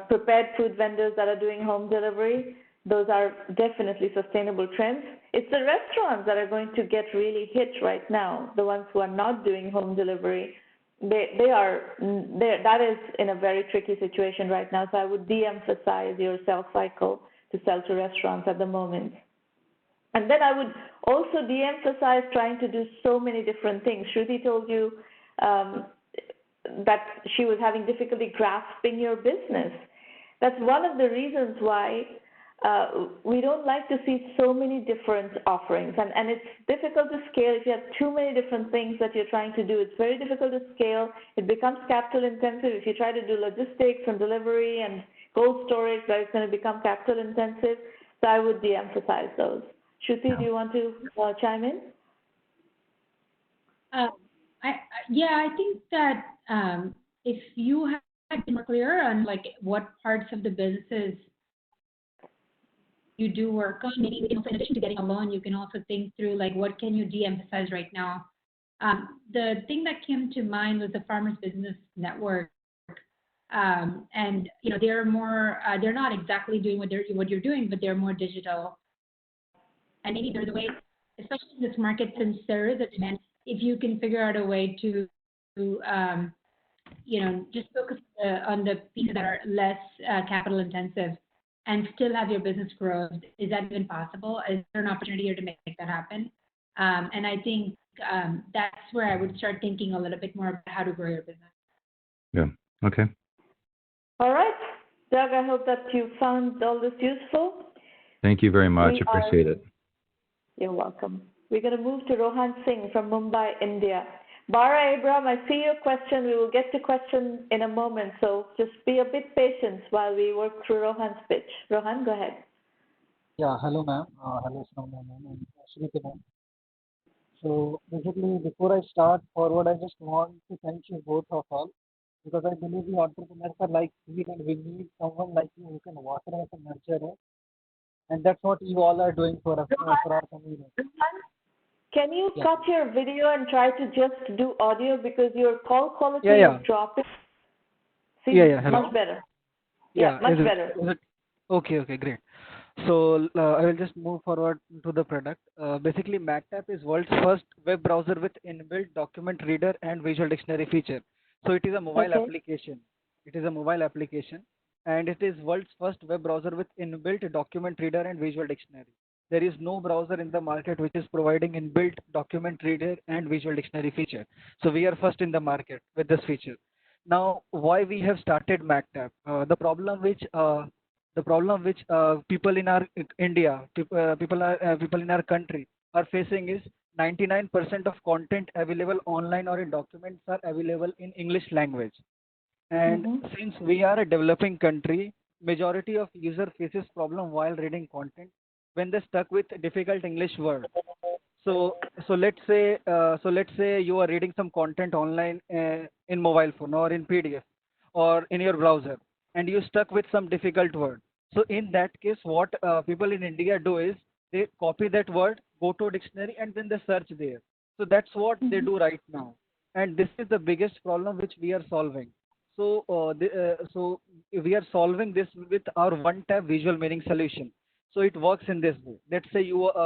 prepared food vendors that are doing home delivery, those are definitely sustainable trends. It's the restaurants that are going to get really hit right now. The ones who are not doing home delivery, that is in a very tricky situation right now. So I would de-emphasize your sales cycle to sell to restaurants at the moment. And then I would also de-emphasize trying to do so many different things. Shruti told you that she was having difficulty grasping your business. That's one of the reasons why we don't like to see so many different offerings. And it's difficult to scale if you have too many different things that you're trying to do. It's very difficult to scale. It becomes capital intensive. If you try to do logistics and delivery and cold storage, that it's going to become capital intensive. So I would de-emphasize those. Shruti, do you want to chime in? I think that if you had been more clear on what parts of the businesses you do work on, maybe in addition to getting a loan, you can also think through what can you de-emphasize right now. The thing that came to mind was the Farmers Business Network, and they're more they're not exactly doing what you're doing, but they're more digital. And maybe there's a way, especially in this market, since there is a demand, if you can figure out a way to just focus on the pieces that are less capital intensive and still have your business grow. Is that even possible? Is there an opportunity here to make that happen? And I think that's where I would start thinking a little bit more about how to grow your business. Yeah. Okay. All right. Doug, I hope that you found all this useful. Thank you very much. Appreciate it. You're welcome. We're going to move to Rohan Singh from Mumbai, India. Bara Abram, I see your question. We will get to question in a moment, so just be a bit patient while we work through Rohan's pitch. Rohan, go ahead. Yeah, hello ma'am. Hello Soumya ma'am and Shruti ma'am. So basically, before I start forward, I just want to thank you both of all, because I believe the entrepreneurs are like seed and we need someone like you who can water us and nurture us. And that's what you all are doing for us, for our community. Can you cut your video and try to just do audio, because your call quality is dropping? See, hello. Much better. Much better. Is it? Okay, great. So I will just move forward to the product. Basically, Magtapp is world's first web browser with inbuilt document reader and visual dictionary feature. So it is a mobile application. It is a mobile application, and it is world's first web browser with inbuilt document reader and visual dictionary. There is no browser in the market which is providing inbuilt document reader and visual dictionary feature. So we are first in the market with this feature. Now, why we have started Magtapp? The problem which people in our India, people in our country are facing is 99% of content available online or in documents are available in English language. And since we are a developing country, majority of user faces problem while reading content when they're stuck with difficult English words. So, so let's say you are reading some content online in mobile phone or in PDF or in your browser, and you stuck with some difficult word. So in that case, what people in India do is they copy that word, go to a dictionary, and then they search there. So that's what they do right now, and this is the biggest problem which we are solving. So we are solving this with our one-tap visual meaning solution. So it works in this way. Let's say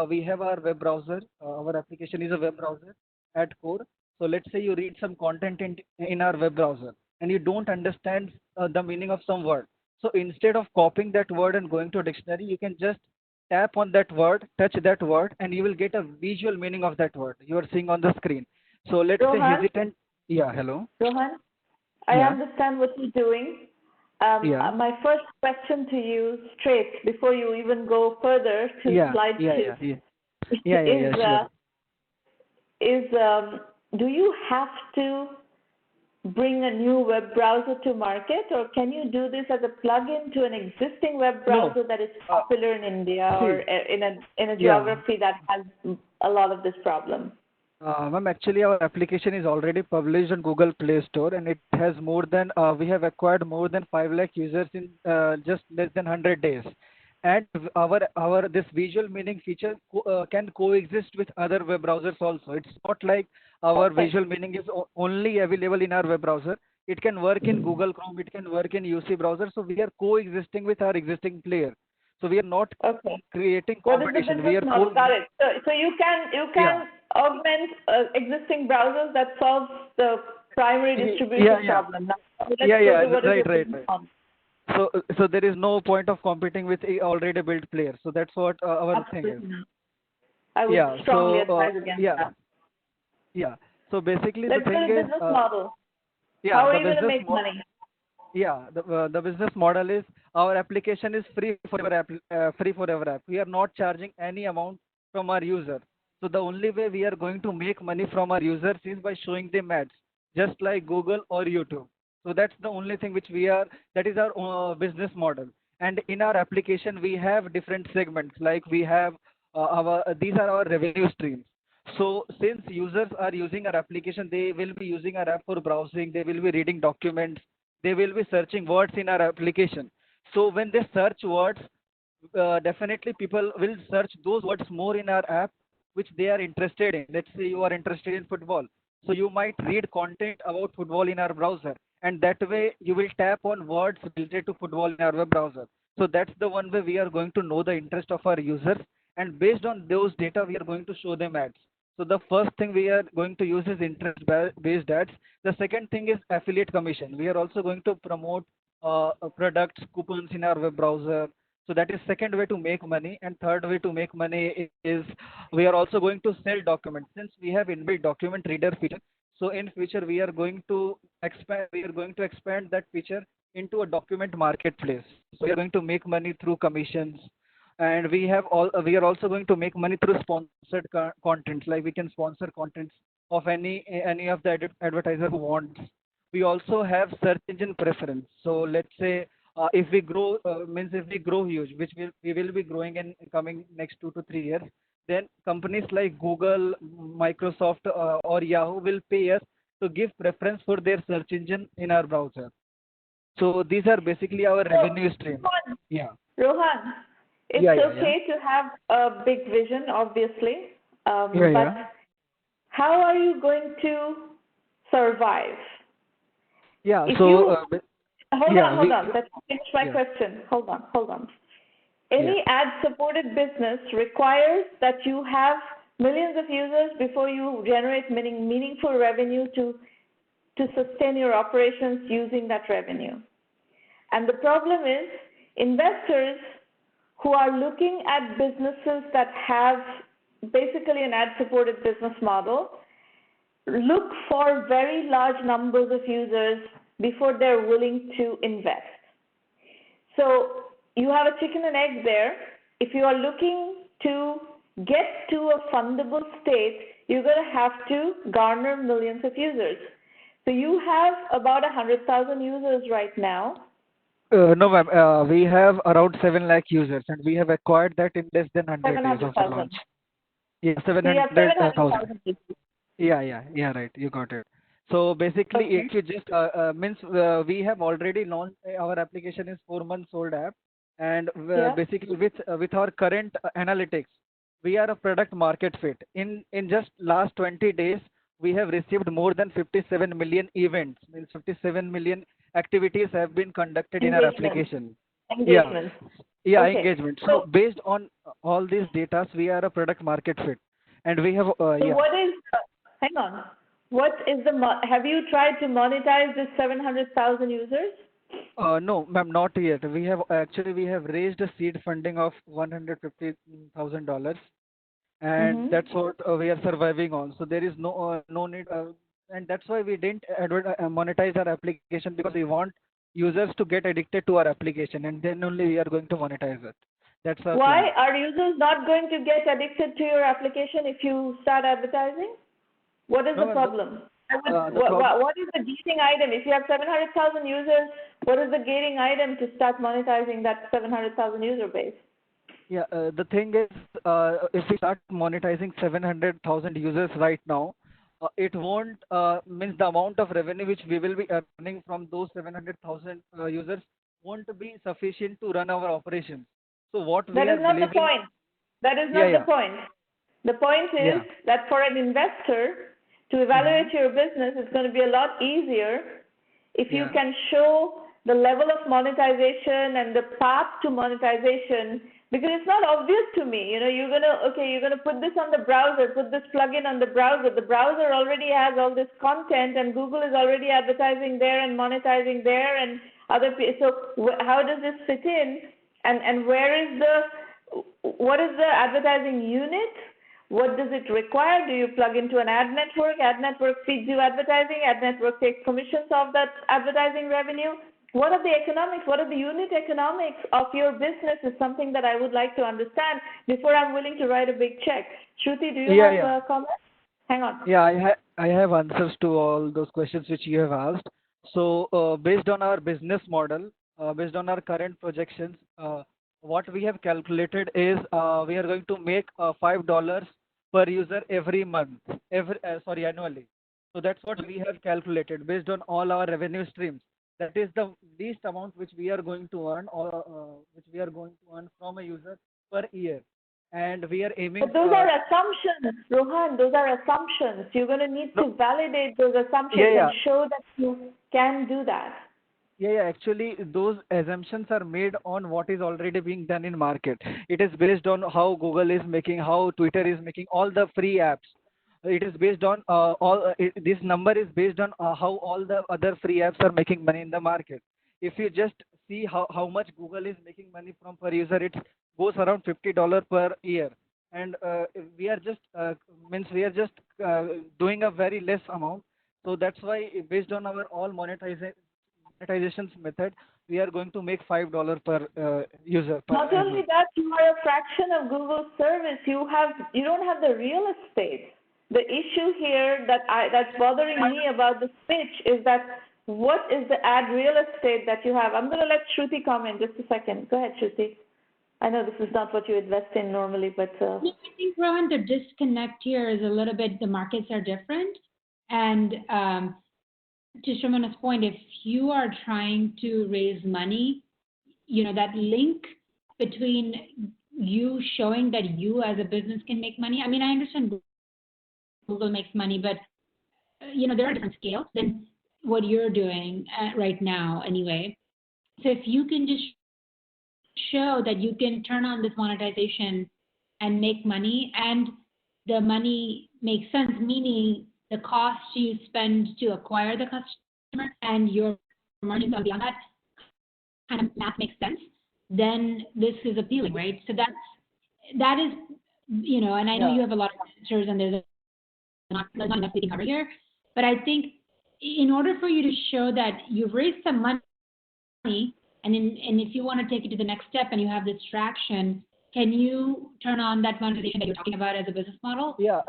we have our web browser. Our application is a web browser at core. So let's say you read some content in our web browser and you don't understand the meaning of some word. So instead of copying that word and going to a dictionary, you can just tap on that word, touch that word, and you will get a visual meaning of that word you are seeing on the screen. So let's say Rohan? hesitant. Yeah, hello. Rohan, I Yeah. understand what you're doing. Yeah. My first question to you, straight before you even go further to Yeah. slide Yeah. 2, Yeah. Yeah. Yeah. Yeah. is Yeah. do you have to bring a new web browser to market, or can you do this as a plugin to an existing web No. browser that is popular in India or See. in a Yeah. geography that has a lot of this problem? Ma'am, actually, our application is already published on Google Play Store, and it has more than we have acquired more than 5 lakh users in just less than 100 days. And our this visual meaning feature can coexist with other web browsers also. It's not like our Okay. visual meaning is only available in our web browser. It can work in Google Chrome. It can work in UC browser. So we are coexisting with our existing player. So we are not Okay. creating What is the competition. We business are model? Got it. So you can yeah. augment existing browsers that solves the primary distribution Yeah, yeah. problem. Now, let's Yeah, go yeah, to what is right, your right, business right. model. So there is no point of competing with a already built player. So that's what our thing is. Absolutely not. I would Yeah. strongly So advise against yeah, that. yeah. So basically the Let's go thing to is, business model. yeah, How are the you going to business make money? yeah, the business model is our application is free for our app. We are not charging any amount from our user. So the only way we are going to make money from our users is by showing them ads, just like Google or YouTube. So that's the only thing which we are. That is our business model. And in our application, we have different segments. Like we have our these are our revenue streams. So since users are using our application, they will be using our app for browsing. They will be reading documents, they will be searching words in our application. So when they search words, definitely people will search those words more in our app which they are interested in. Let's say you are interested in football, so you might read content about football in our browser, and that way you will tap on words related to football in our web browser. So that's the one way we are going to know the interest of our users, and based on those data we are going to show them ads. So the first thing we are going to use is interest based ads. The second thing is affiliate commission. We are also going to promote products, coupons in our web browser. So that is second way to make money. And third way to make money is we are also going to sell documents. Since we have inbuilt document reader feature, so in future we are going to expand. We are going to expand that feature into a document marketplace. So we are going to make money through commissions, and we are also going to make money through sponsored content. Like we can sponsor contents of any of the advertiser who wants. We also have search engine preference. So let's say if we grow means if we grow huge, which we will be growing in coming next 2 to 3 years, then companies like Google, Microsoft, or Yahoo will pay us to give preference for their search engine in our browser. So these are basically our So, revenue stream. Yeah. Rohan, it's Yeah. okay to have a big vision, obviously, Yeah. but how are you going to survive? Yeah. If So you hold yeah, on. Let's finish my yeah, question. Hold on. yeah, Any ad-supported business requires that you have millions of users before you generate meaningful revenue to sustain your operations using that revenue. And the problem is investors who are looking at businesses that have basically an ad-supported business model look for very large numbers of users before they're willing to invest. So you have a chicken and egg there. If you are looking to get to a fundable state, you're going to have to garner millions of users. So you have about 100,000 users right now. No, ma'am. We have around 7 lakh users, and we have acquired that in less than 100 days of the 700,000. launch. Yeah, So you have 700,000. 700,000. Yeah, right. You got it. So basically, Okay. if you just means we have already launched our application is 4 months old app, and Yeah. basically with our current analytics, we are a product market fit. In just last 20 days, we have received more than 57 million events. Means 57 million activities have been conducted in our Engagement. application. Yeah, Engagement. yeah, Okay. engagement. So So, based on all these data, we are a product market fit, and we have so yeah. what is, hang on. What is have you tried to monetize this 700,000 users? No, ma'am, not yet. We have raised a seed funding of $150,000, and Mm-hmm. that's what we are surviving on. So there is no need, and that's why we didn't monetize our application, because we want users to get addicted to our application, and then only we are going to monetize it. That's our Why plan. are users not going to get addicted to your application if you start advertising? What is No, the ma'am, problem? the problem. What is the gating item? If you have 700,000 users, what is the gating item to start monetizing that 700,000 user base? Yeah, the thing is, if we start monetizing 700,000 users right now, it won't means the amount of revenue which we will be earning from those 700,000 users won't be sufficient to run our operations. So what we That are is not the believing, point. That is yeah, not the yeah, point. The point is yeah. that for an investor to Mm-hmm. evaluate your business, it's going to be a lot easier if you Yeah, can show the level of monetization and the path to monetization, because it's not obvious to me. You're gonna put this on the browser, put this plugin on the browser. The browser already has all this content, and Google is already advertising there and monetizing there, and so how does this fit in? And what is the advertising unit? What does it require? Do you plug into an ad network? Ad network feeds you advertising. Ad network takes commissions of that advertising revenue. What are the economics? What are the unit economics of your business is something that I would like to understand before I'm willing to write a big check. Shruti, do you yeah, have yeah, a comment? Hang on. yeah. I have answers to all those questions which you have asked. So based on our business model, based on our current projections, what we have calculated is we are going to make $5 per user every month, annually. So that's what we have calculated based on all our revenue streams. That is the least amount which we are going to earn, or which we are going to earn from a user per year, and we are aiming. But those are assumptions, Rohan. Those are assumptions. You're going to need No, to validate those assumptions yeah, and yeah. show that you can do that. Yeah, actually, those assumptions are made on what is already being done in market. It is based on how Google is making, how Twitter is making all the free apps. It is based on this number is based on how all the other free apps are making money in the market. If you just see how much Google is making money from per user, it goes around $50 per year, and we are just doing a very less amount. So that's why, based on our all monetizations method, we are going to make $5 per user per Not only annual. that, you are a fraction of Google's service. You don't have the real estate. The issue here that's bothering me about the pitch is that what is the ad real estate that you have? I'm going to let Shruti comment just a second. Go ahead, Shruti. I know this is not what you invest in normally, but I think, Rohan, the disconnect here is a little bit, the markets are different. And to Shramana's point, if you are trying to raise money, that link between you showing that you as a business can make money. I mean, I understand Google makes money, but there are different scales than what you're doing right now anyway. So if you can just show that you can turn on this monetization and make money, and the money makes sense, meaning the cost you spend to acquire the customer and your margins are beyond that kind of math makes sense, then this is appealing, right? So that is, and I know Yeah, you have a lot of answers and there's not enough we can cover here, but I think in order for you to show that you've raised some money, and if you want to take it to the next step and you have this traction, can you turn on that monetization that you're talking about as a business model? yeah,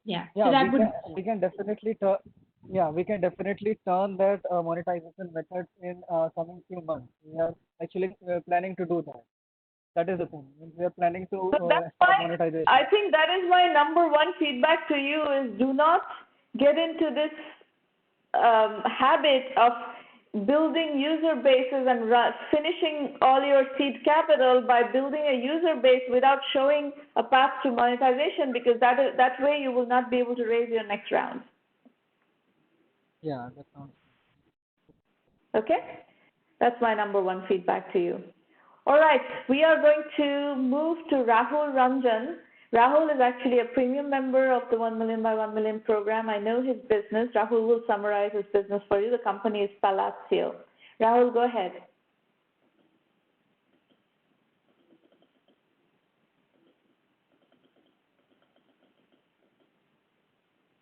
Yeah. Yeah, So that would, we can definitely turn yeah, we can definitely turn that monetization method in coming few months. We are planning to do that. That is the thing. We are planning to So that's start why I monetization. think that is my number one feedback to you is do not get into this habit of building user bases and finishing all your seed capital by building a user base without showing a path to monetization, because that way you will not be able to raise your next round. Yeah, that sounds. Okay? That's my number one feedback to you. All right, we are going to move to Rahul Ranjan. Rahul is actually a premium member of the 1 Million by 1 Million program. I know his business. Rahul will summarize his business for you. The company is Palacio. Rahul, go ahead.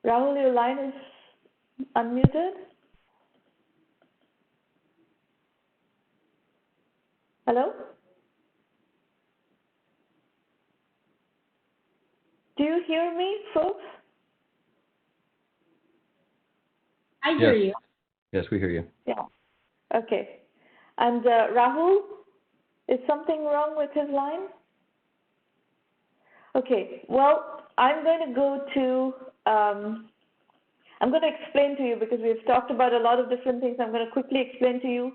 Rahul, your line is unmuted. Hello? Do you hear me, folks? I hear Yes. you. Yes, we hear you. Yeah. Okay. And Rahul, is something wrong with his line? Okay. Well, I'm going to go to, I'm going to explain to you because we've talked about a lot of different things. I'm going to quickly explain to you.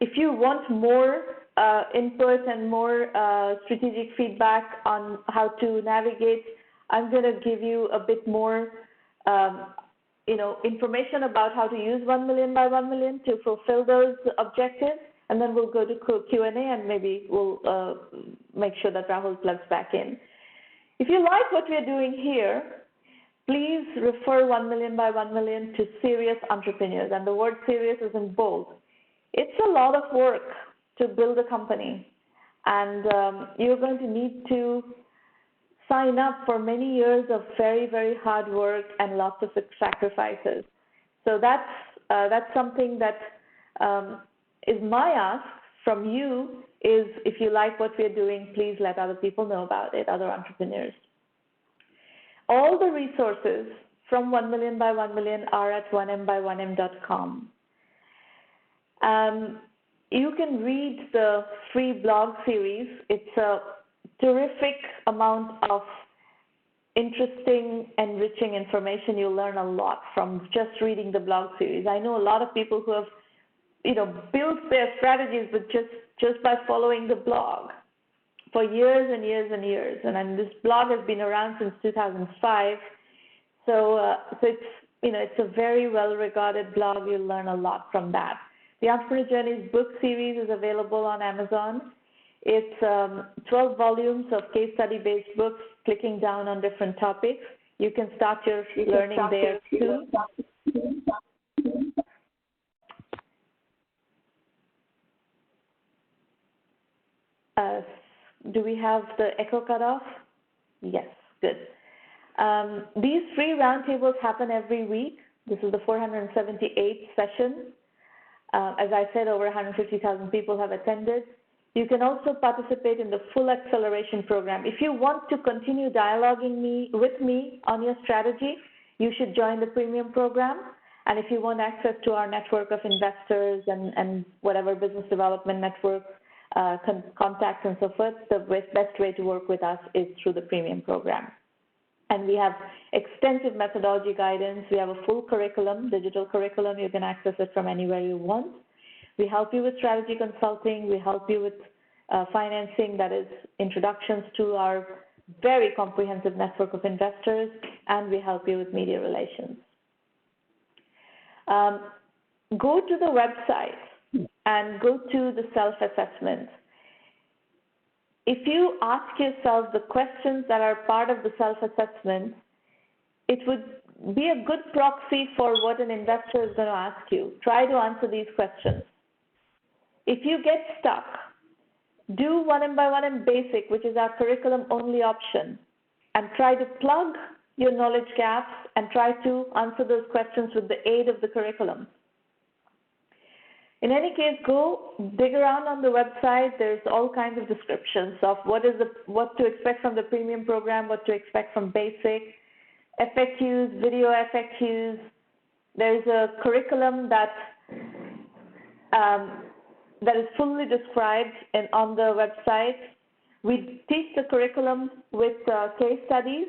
If you want more input and more strategic feedback on how to navigate, I'm going to give you a bit more, information about how to use 1 million by 1 million to fulfill those objectives, and then we'll go to Q&A and maybe we'll make sure that Rahul plugs back in. If you like what we're doing here, please refer 1 million by 1 million to serious entrepreneurs, and the word serious is in bold. It's a lot of work to build a company, and you're going to need to sign up for many years of very, very hard work and lots of sacrifices. So that's something that is my ask from you is if you like what we're doing, please let other people know about it, other entrepreneurs. All the resources from 1 million by 1 million are at 1Mby1M.com. You can read the free blog series. It's a terrific amount of interesting, enriching information. You'll learn a lot from just reading the blog series. I know a lot of people who have, built their strategies with just by following the blog for years and years and years. And this blog has been around since 2005. So it's a very well-regarded blog. You'll learn a lot from that. The Entrepreneur Journeys book series is available on Amazon. It's 12 volumes of case study-based books, clicking down on different topics. You can start your learning there too. Do we have the echo cut off? Yes, good. These free roundtables happen every week. This is the 478th session. As I said, over 150,000 people have attended. You can also participate in the full acceleration program. If you want to continue dialoguing with me on your strategy, you should join the premium program. And if you want access to our network of investors and whatever business development network, contacts and so forth, the best way to work with us is through the premium program. And we have extensive methodology guidance. We have a full curriculum, digital curriculum. You can access it from anywhere you want. We help you with strategy consulting. We help you with financing, that is introductions to our very comprehensive network of investors, and we help you with media relations. Go to the website and go to the self-assessment. If you ask yourself the questions that are part of the self-assessment, it would be a good proxy for what an investor is going to ask you. Try to answer these questions. If you get stuck, do 1M by 1M Basic, which is our curriculum-only option, and try to plug your knowledge gaps and try to answer those questions with the aid of the curriculum. In any case, go dig around on the website. There's all kinds of descriptions of what to expect from the premium program, what to expect from basic. FAQs, video FAQs. There's a curriculum that is fully described on the website. We teach the curriculum with case studies,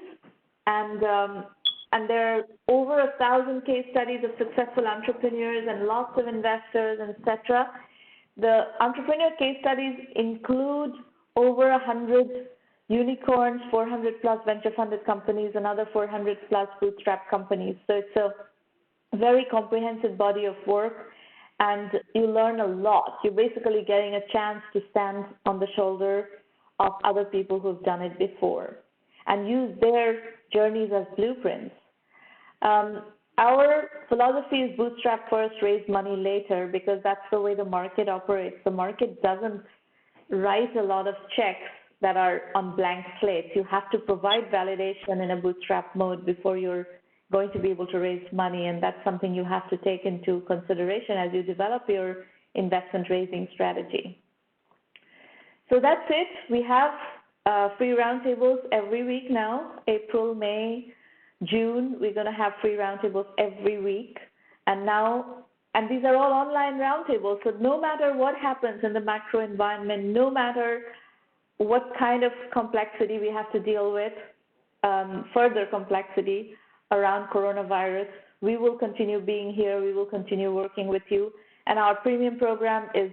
and there are over 1,000 case studies of successful entrepreneurs and lots of investors, and etc. The entrepreneur case studies include over 100 unicorns, 400 plus venture funded companies, another 400 plus bootstrap companies. So it's a very comprehensive body of work, and you learn a lot. You're basically getting a chance to stand on the shoulder of other people who've done it before and use their journeys as blueprints. Our philosophy is bootstrap first, raise money later, because that's the way the market operates. The market doesn't write a lot of checks that are on blank slates. You have to provide validation in a bootstrap mode before you're going to be able to raise money, and that's something you have to take into consideration as you develop your investment raising strategy. So that's it. We have free roundtables every week now, April, May, June. We're going to have free roundtables every week. And these are all online roundtables. So no matter what happens in the macro environment, no matter what kind of complexity we have to deal with, further complexity around coronavirus, we will continue being here. We will continue working with you. And our premium program is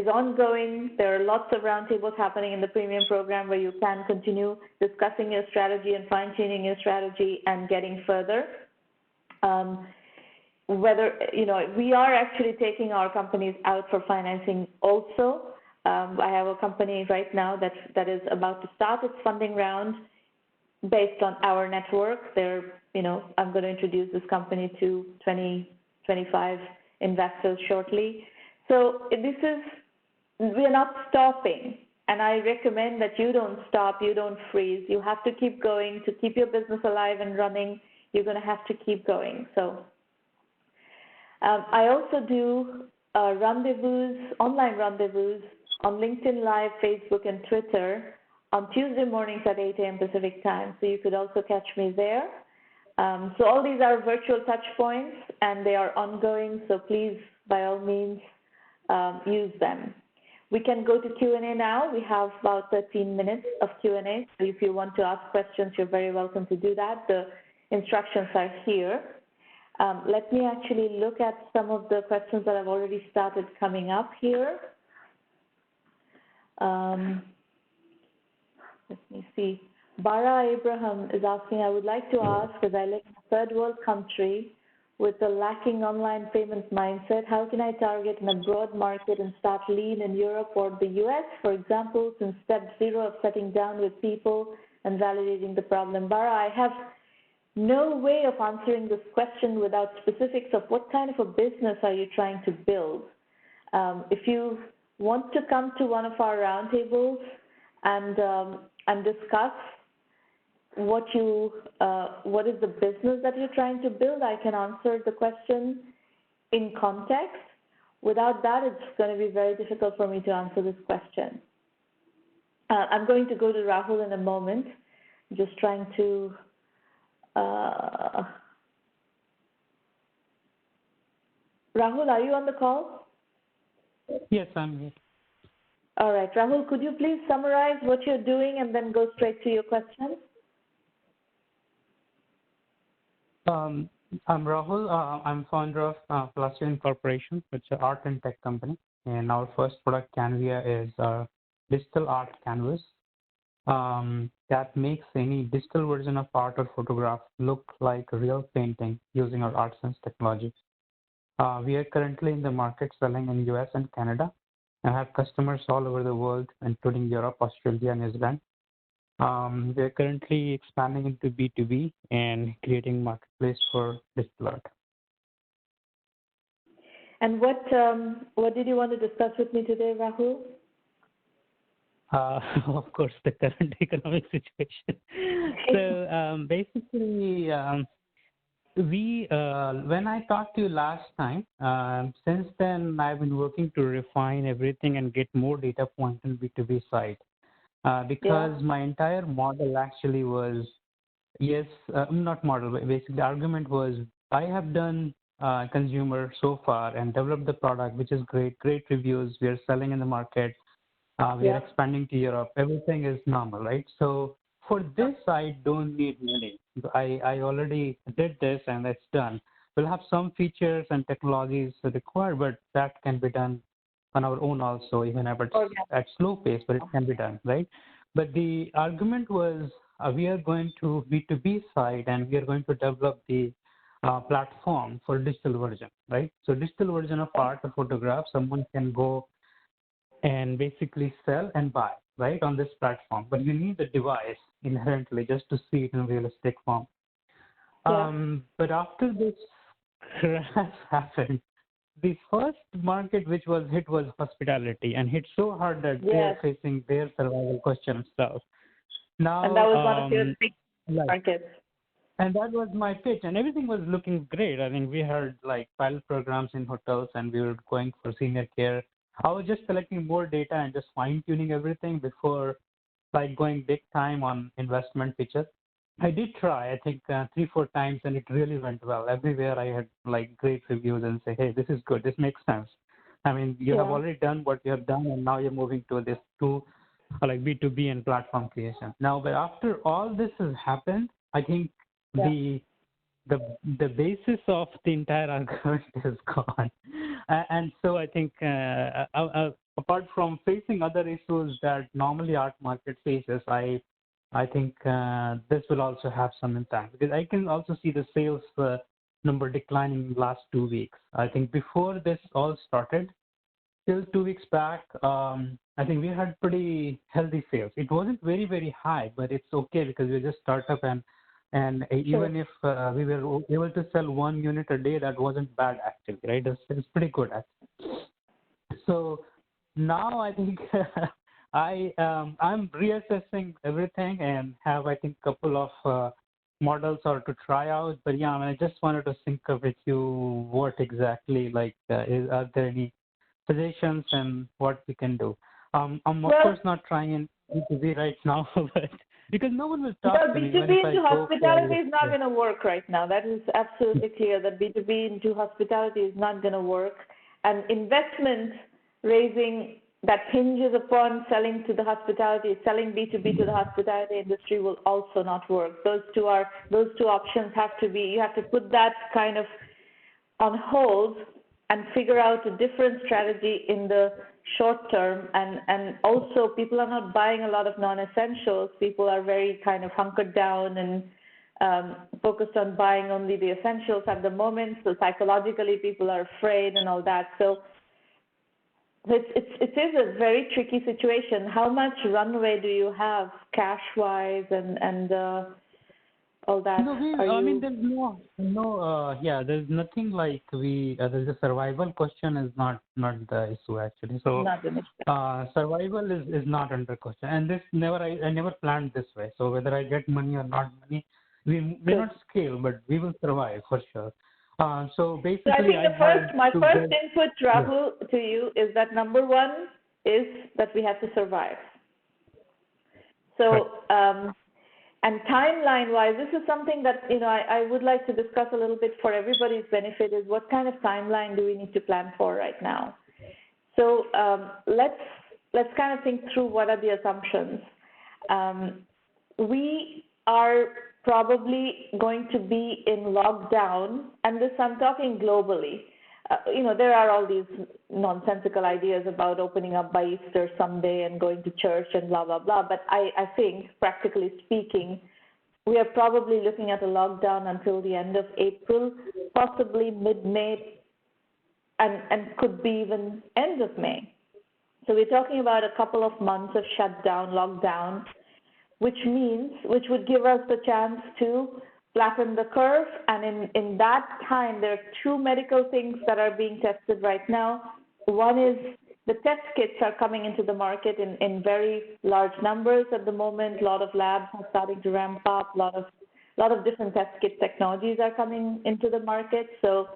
ongoing. There are lots of roundtables happening in the premium program where you can continue discussing your strategy and fine-tuning your strategy and getting further. We are actually taking our companies out for financing also. I have a company right now that is about to start its funding round based on our network. I'm going to introduce this company to 25 investors shortly. So we're not stopping, and I recommend that you don't stop, you don't freeze. You have to keep going. To keep your business alive and running, you're going to have to keep going. So I also do online rendezvous on LinkedIn Live, Facebook, and Twitter on Tuesday mornings at 8 a.m. Pacific time. So you could also catch me there. So all these are virtual touch points, and they are ongoing. So please, by all means, use them. We can go to Q&A now. We have about 13 minutes of Q&A. So if you want to ask questions, you're very welcome to do that. The instructions are here. Let me actually look at some of the questions that have already started coming up here. Let me see. Bara Abraham is asking, I would like to ask, as I live in a third world country with a lacking online payments mindset, how can I target an abroad market and start lean in Europe or the US, for example, since step 0 of sitting down with people and validating the problem? Bara, I have no way of answering this question without specifics of what kind of a business are you trying to build. If you want to come to one of our roundtables and discuss what is the business that you're trying to build, I can answer the question in context. Without that, it's going to be very difficult for me to answer this question. I'm going to go to Rahul in a moment. I'm just trying to Rahul, are you on the call? Yes, I'm here. All right, Rahul, could you please summarize what you're doing and then go straight to your question? I'm Rahul. I'm founder of Palacio Incorporation, which is an art and tech company. And our first product, Canvia, is a digital art canvas that makes any digital version of art or photograph look like a real painting using our ArtSense technology. We are currently in the market selling in US and Canada. I have customers all over the world, including Europe, Australia, New Zealand. We are currently expanding into B2B and creating marketplace for digital art. And what did you want to discuss with me today, Rahul? Of course, the current economic situation. So basically, when I talked to you last time, since then I've been working to refine everything and get more data points on B2B side. Because my entire model actually was Yes, not model, but basically the argument was I have done consumer so far and developed the product, which is great reviews. We are selling in the market. We are expanding to Europe. Everything is normal, right? So for this, I don't need money. I already did this and it's done. We'll have some features and technologies required, but that can be done on our own also, even if it's at slow pace, but it can be done, right? But the argument was we are going to B2B side and we are going to develop the platform for digital version, right? So digital version of art or photograph, someone can go and basically sell and buy, right, on this platform. But you need the device inherently just to see it in realistic form. But after this crash happened, the first market which was hit was hospitality, and hit so hard that they are facing their survival question itself. Now, and that was one of your big markets. And that was my pitch, and everything was looking great. I mean, we had like pilot programs in hotels, and we were going for senior care. I was just collecting more data and just fine tuning everything before like going big time on investment pitches. I did try, I think 3-4 times, and it really went well. Everywhere I had like great reviews and say, hey, this is good, this makes sense. I mean, you have already done what you have done, and now you're moving to this like B2B and platform creation. Now, but after all this has happened, I think the basis of the entire argument is gone. And so I think apart from facing other issues that normally art market faces, I think this will also have some impact, because I can also see the sales number declining in the last 2 weeks. I think before this all started, till 2 weeks back, I think we had pretty healthy sales. It wasn't very, very high, but it's okay because we're just startup, and even if we were able to sell 1 unit a day, that wasn't bad actually, right? It's pretty good actually. So now I think I'm reassessing everything and have, I think, couple of models or to try out. But yeah, I mean, I just wanted to sync up with you what exactly are there any suggestions and what we can do. I'm of course not trying in B2B right now, but because no one will talk to me. B2B into hospitality is not going to work right now. That is absolutely clear that B2B into hospitality is not going to work. And investment raising that hinges upon selling to the hospitality, selling B2B to the hospitality industry will also not work. Those two options have to be, you have to put that kind of on hold and figure out a different strategy in the short term. And also people are not buying a lot of non-essentials. People are very kind of hunkered down and focused on buying only the essentials at the moment. So psychologically people are afraid and all that. So it is a very tricky situation. How much runway do you have cash-wise and all that? I mean, there's there's nothing like there's a survival question is not the issue actually. So survival is not under question, and this I never planned this way. So whether I get money or not money, we may not scale, but we will survive for sure. So basically, I think my first input, Rahul, to you is that number one is that we have to survive. So, and timeline-wise, this is something that I would like to discuss a little bit for everybody's benefit. Is what kind of timeline do we need to plan for right now? So let's kind of think through what are the assumptions. We are probably going to be in lockdown, and this I'm talking globally. There are all these nonsensical ideas about opening up by Easter someday and going to church and blah, blah, blah. But I think, practically speaking, we are probably looking at a lockdown until the end of April, possibly mid-May, and could be even end of May. So we're talking about a couple of months of shutdown, lockdown, which would give us the chance to flatten the curve. And in that time, there are two medical things that are being tested right now. One is the test kits are coming into the market in very large numbers at the moment. A lot of labs are starting to ramp up. A lot of different test kit technologies are coming into the market. So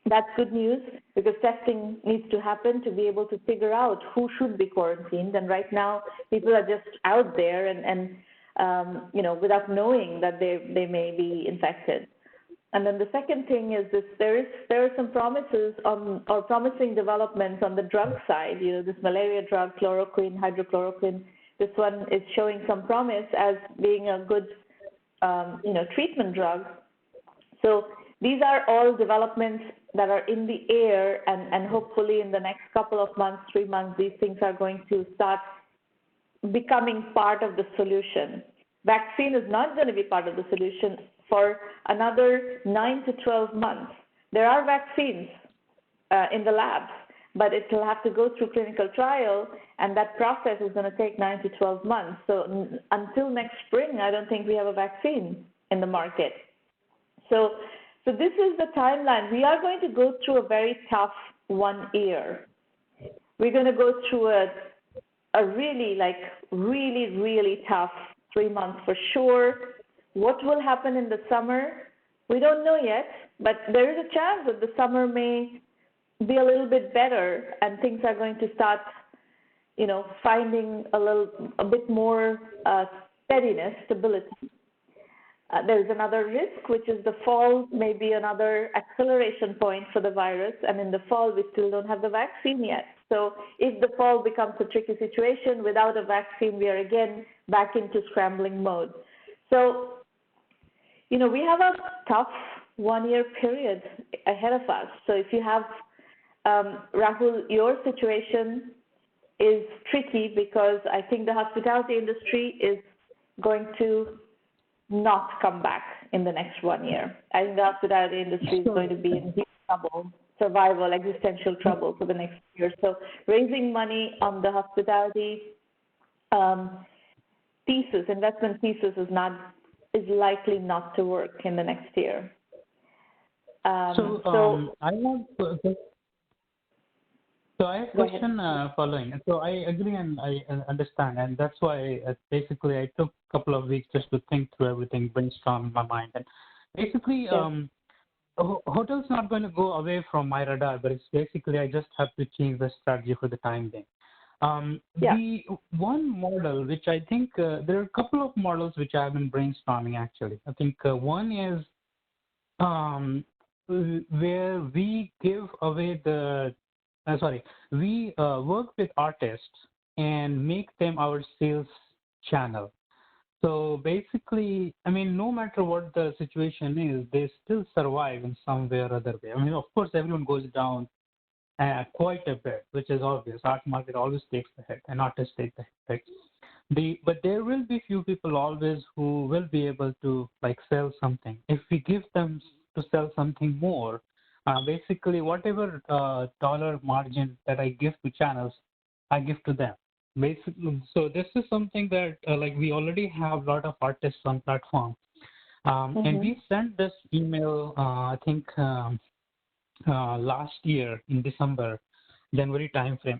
that's good news, because testing needs to happen to be able to figure out who should be quarantined. And right now, people are just out there, and without knowing that they may be infected. And then the second thing is this: there are some promises on or promising developments on the drug side. This malaria drug, chloroquine, hydrochloroquine. This one is showing some promise as being a good, treatment drug. So these are all developments that are in the air, and hopefully in the next couple of months, 3 months, these things are going to start becoming part of the solution. Vaccine is not going to be part of the solution for another 9 to 12 months. There are vaccines in the labs, but it will have to go through clinical trial, and that process is going to take 9 to 12 months. So until next spring, I don't think we have a vaccine in the market. So this is the timeline. We are going to go through a very tough 1 year. We're going to go through a really tough 3 months for sure. What will happen in the summer? We don't know yet, but there is a chance that the summer may be a little bit better and things are going to start, finding a bit more steadiness, stability. There's another risk, which is the fall may be another acceleration point for the virus, and in the fall we still don't have the vaccine yet. So if the fall becomes a tricky situation without a vaccine, we are again back into scrambling mode. So, we have a tough 1 year period ahead of us. So if you have, Rahul, your situation is tricky because I think the hospitality industry is going to not come back in the next 1 year. I think the hospitality industry is going to be in deep trouble, survival, existential trouble for the next year. So raising money on the hospitality investment thesis is likely not to work in the next year. I have a question following. So I agree and I understand, and that's why basically I took a couple of weeks just to think through everything, brainstorm in my mind. And basically, hotel's not going to go away from my radar, but it's basically I just have to change the strategy for the time being. The one model which I think there are a couple of models which I have been brainstorming actually. I think one is where we give away we work with artists and make them our sales channel. So basically, no matter what the situation is, they still survive in some way or other way. Of course, everyone goes down quite a bit, which is obvious. Art market always takes the hit, and artists take the hit. But there will be few people always who will be able to sell something. If we give them to sell something more, basically whatever dollar margin that I give to channels, I give to them. Basically, so this is something that we already have a lot of artists on platform, and we sent this email I think last year in December, January timeframe,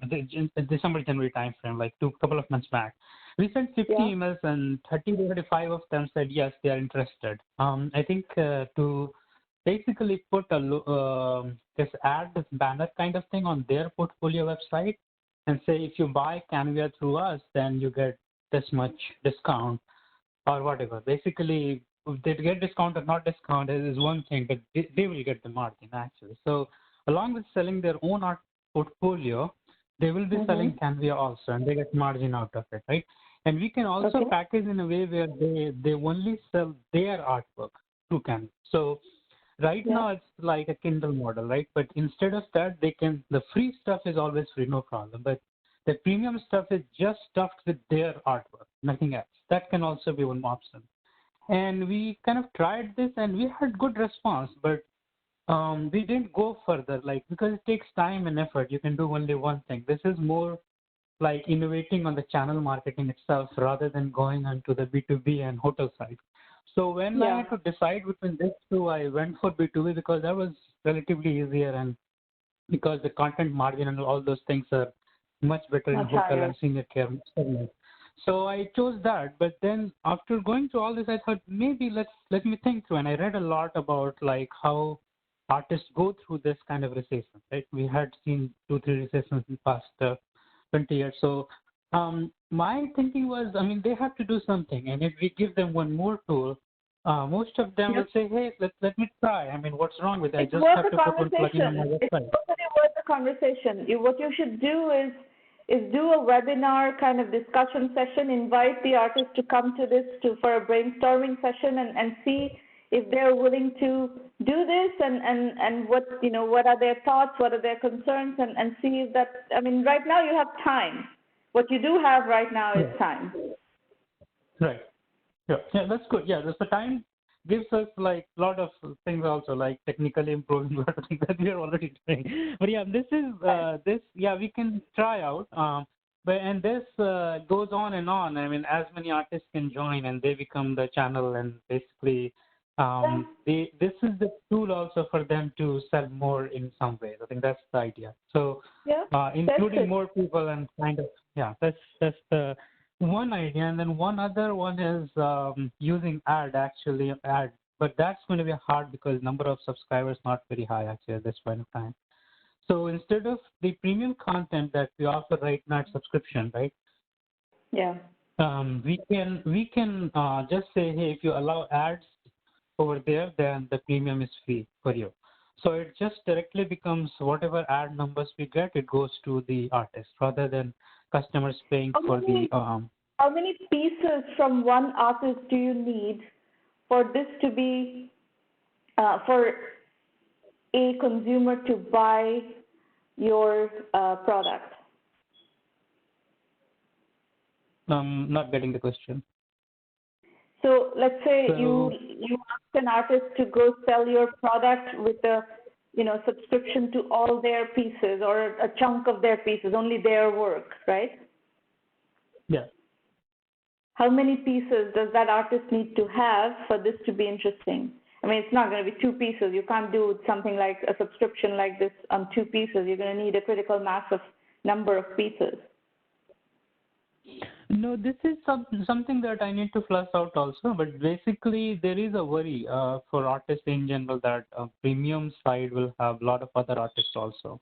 December-January timeframe, couple of months back. We sent 50 emails and 30 to 35 of them said yes, they are interested. I think to basically put this ad banner kind of thing on their portfolio website and say if you buy Canvia through us, then you get this much discount or whatever. Basically, if they get discount or not discount is one thing, but they will get the margin actually. So along with selling their own art portfolio, they will be selling Canvia also, and they get margin out of it, right? And we can also package in a way where they only sell their artwork through Canvia. So right now it's like a Kindle model, right? But instead of that, the free stuff is always free, no problem. But the premium stuff is just stuffed with their artwork, nothing else. That can also be one option. And we kind of tried this and we had good response, but we didn't go further, because it takes time and effort. You can do only one thing. This is more like innovating on the channel marketing itself rather than going onto the B2B and hotel side. So when I had to decide between these two, I went for B2B because that was relatively easier and because the content margin and all those things are much better in hotel and senior care segment. So I chose that. But then after going through all this, I thought maybe let me think through. And I read a lot about how artists go through this kind of recession, right? We had seen 2-3 recessions in the past 20 years. So My thinking was, I mean, they have to do something, and if we give them one more tool, most of them will say, "Hey, let me try. I mean, what's wrong with it? I It's just worth have a to put one plugin on my conversation. It's website." totally worth a conversation. What you should do is do a webinar kind of discussion session, invite the artists to come to this for a brainstorming session and see if they're willing to do this and what are their thoughts, what are their concerns, and see if that, I mean, right now you have time. What you do have right now is time. Right. Yeah, that's good. Yeah, the time gives us like a lot of things also, like technically improving a lot of things that we are already doing. But yeah, this is we can try out. And this goes on and on. I mean, as many artists can join and they become the channel, and basically this is the tool also for them to sell more in some ways. I think that's the idea. So including more people and kind of, that's the one idea. And then one other one is using ad, but that's going to be hard because number of subscribers not very high actually at this point of time. So instead of the premium content that we offer right now at subscription, right? Yeah. We can just say, hey, if you allow ads over there, then the premium is free for you. So it just directly becomes whatever ad numbers we get, it goes to the artist rather than customers paying for the. How many pieces from one artist do you need for this to be for a consumer to buy your product? Not getting the question. So let's say you ask an artist to go sell your product with a subscription to all their pieces or a chunk of their pieces, only their work, right? Yeah. How many pieces does that artist need to have for this to be interesting? I mean, it's not going to be 2 pieces. You can't do something like a subscription like this on 2 pieces. You're going to need a critical mass of number of pieces. No, this is something that I need to flush out also. But basically, there is a worry for artists in general that premium side will have a lot of other artists also.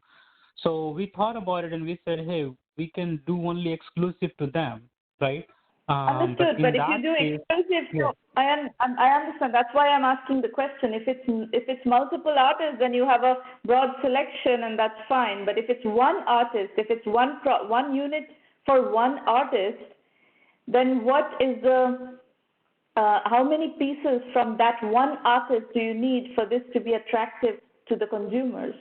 So we thought about it and we said, hey, we can do only exclusive to them, right? Understood, but if you do exclusive, I understand. That's why I'm asking the question. If it's multiple artists, then you have a broad selection, and that's fine. But if it's one artist, if it's one unit for one artist, then what is the how many pieces from that one artist do you need for this to be attractive to the consumers?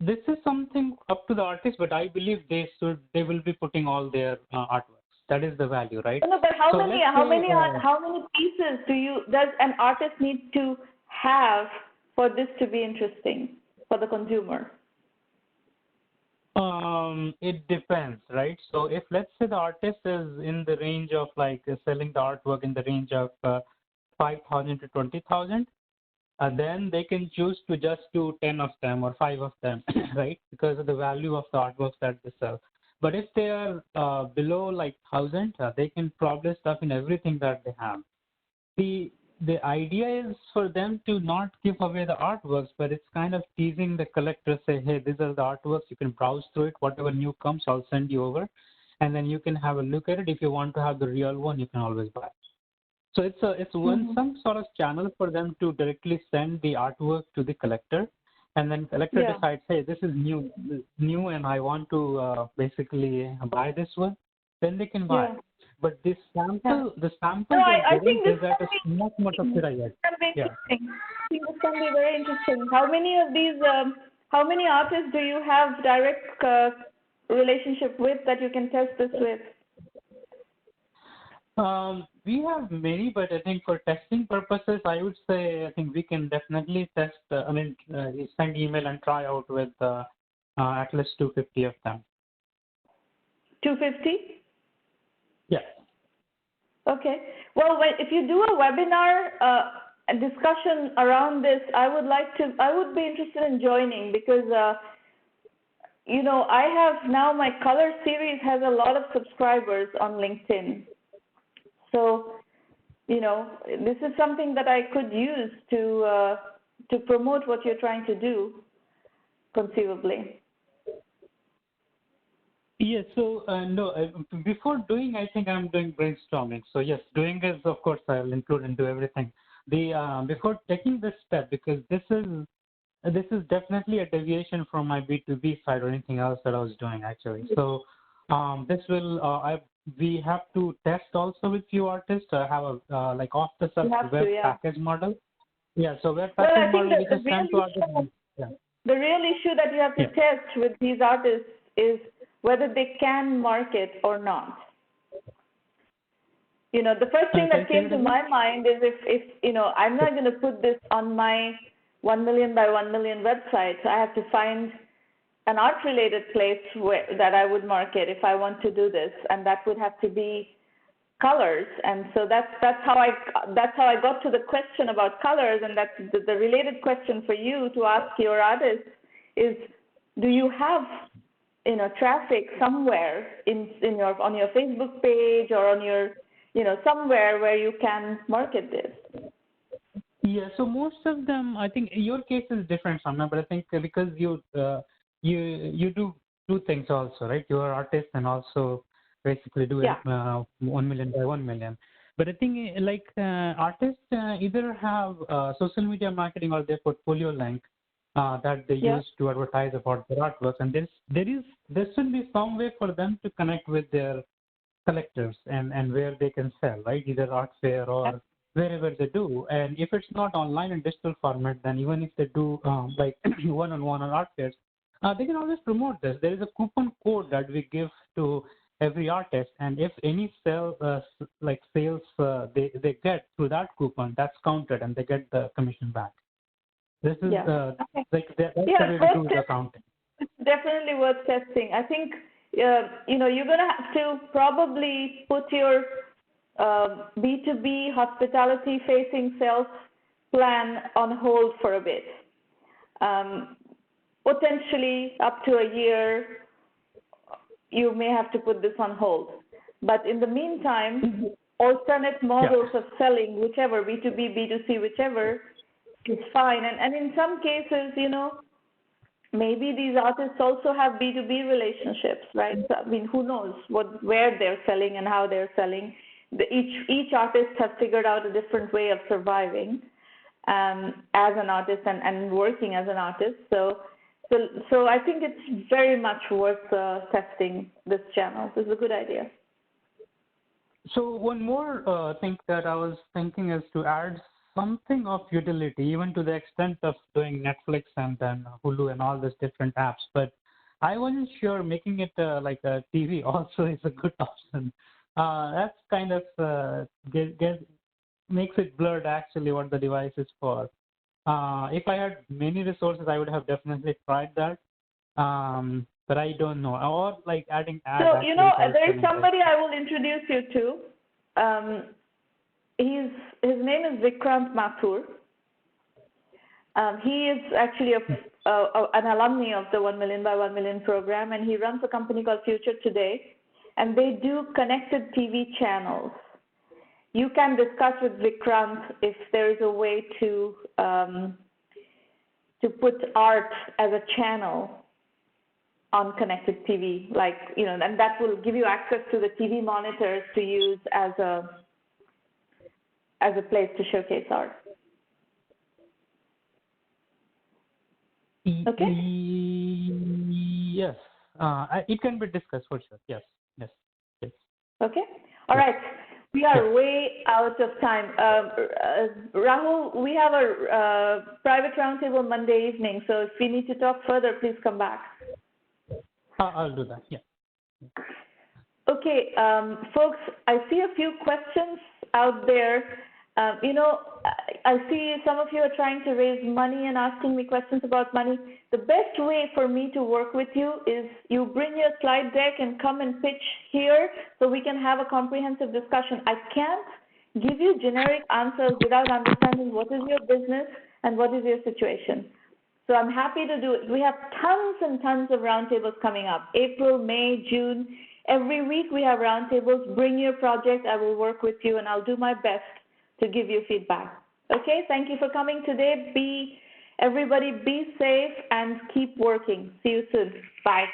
This is something up to the artist, but I believe they will be putting all their artworks. That is the value, right? No, but how many pieces does an artist need to have for this to be interesting for the consumer? It depends, right? So if let's say the artist is in the range of like selling the artwork in the range of 5,000 to 20,000. Then they can choose to just do 10 of them or 5 of them, right? Because of the value of the artworks that they sell. But if they are below like 1,000, they can publish stuff in everything that they have. The idea is for them to not give away the artworks, but it's kind of teasing the collector, say, hey, these are the artworks. You can browse through it. Whatever new comes, I'll send you over. And then you can have a look at it. If you want to have the real one, you can always buy it. So it's some sort of channel for them to directly send the artwork to the collector, and then collector decides, hey, this is new, and I want to basically buy this one. Then they can buy it. But the sample I think this is at a not much of it yet. I think this can be very interesting. How many of these? How many artists do you have direct relationship with that you can test this with? We have many, but I think for testing purposes, I would say I think we can definitely test. Send email and try out with at least 250 of them. 250? Yes. Okay. Well, if you do a webinar, a discussion around this, I would be interested in joining because, I have now my color series has a lot of subscribers on LinkedIn. So, this is something that I could use to promote what you're trying to do, conceivably. Yes. So no, before doing, I think I'm doing brainstorming. So yes, doing is of course I'll include into everything. The before taking this step, because this is definitely a deviation from my B2B side or anything else that I was doing actually. So this will we have to test also with few artists. I have a like off the shelf web package model. Yeah. So web package model which is sent to artists. Yeah. The real issue that you have to test with these artists is whether they can market or not. You know, the first thing that came to my mind is if you know, I'm not going to put this on my 1 million by 1 million website, so I have to find an art-related place that I would market if I want to do this, and that would have to be colors. And so that's how I got to the question about colors, and that's the related question for you to ask your artists is, do you have traffic somewhere on your Facebook page or on your somewhere where you can market this? Yeah, so most of them, I think your case is different, Samna, but I think because you do two things also, right? You are artist and also basically do 1 million by 1 million. But I think like artists either have social media marketing or their portfolio link that they use to advertise about their artwork, and there should be some way for them to connect with their collectors and where they can sell, right? Either art fair or wherever they do. And if it's not online in digital format, then even if they do like one-on-one on art fairs, they can always promote this. There is a coupon code that we give to every artist, and if any sales they get through that coupon, that's counted and they get the commission back. This is that's the way we do the accounting. It's definitely worth testing. I think you're gonna have to probably put your B2B hospitality-facing sales plan on hold for a bit, potentially up to a year. You may have to put this on hold. But in the meantime, alternate models of selling, whichever, B2B, B2C, whichever, is fine. And in some cases, maybe these artists also have B2B relationships, right? So, I mean, who knows where they're selling and how they're selling. Each artist has figured out a different way of surviving as an artist and working as an artist. So I think it's very much worth testing this channel. This is a good idea. So one more thing that I was thinking is to add something of utility, even to the extent of doing Netflix and then Hulu and all these different apps. But I wasn't sure making it like a TV also is a good option. That's kind of makes it blurred actually what the device is for. If I had many resources, I would have definitely tried that. But I don't know. Or like adding ads. So, there is somebody I will introduce you to. His name is Vikrant Mathur. He is actually an alumni of the 1 million by 1 million program, and he runs a company called Future Today, and they do connected TV channels. You can discuss with Vikrant if there is a way to put art as a channel on connected TV, and that will give you access to the TV monitors to use as a place to showcase art. Okay? Yes. It can be discussed for sure. Yes. Okay. All right. We are way out of time. Rahul, we have a private roundtable Monday evening, so if we need to talk further, please come back. I'll do that. Yeah. Okay, folks, I see a few questions out there. I see some of you are trying to raise money and asking me questions about money. The best way for me to work with you is you bring your slide deck and come and pitch here so we can have a comprehensive discussion. I can't give you generic answers without understanding what is your business and what is your situation. So I'm happy to do it. We have tons and tons of roundtables coming up, April, May, June. Every week we have roundtables. Bring your project. I will work with you, and I'll do my best to give you feedback. Okay, thank you for coming today. Everybody be safe and keep working. See you soon. Bye.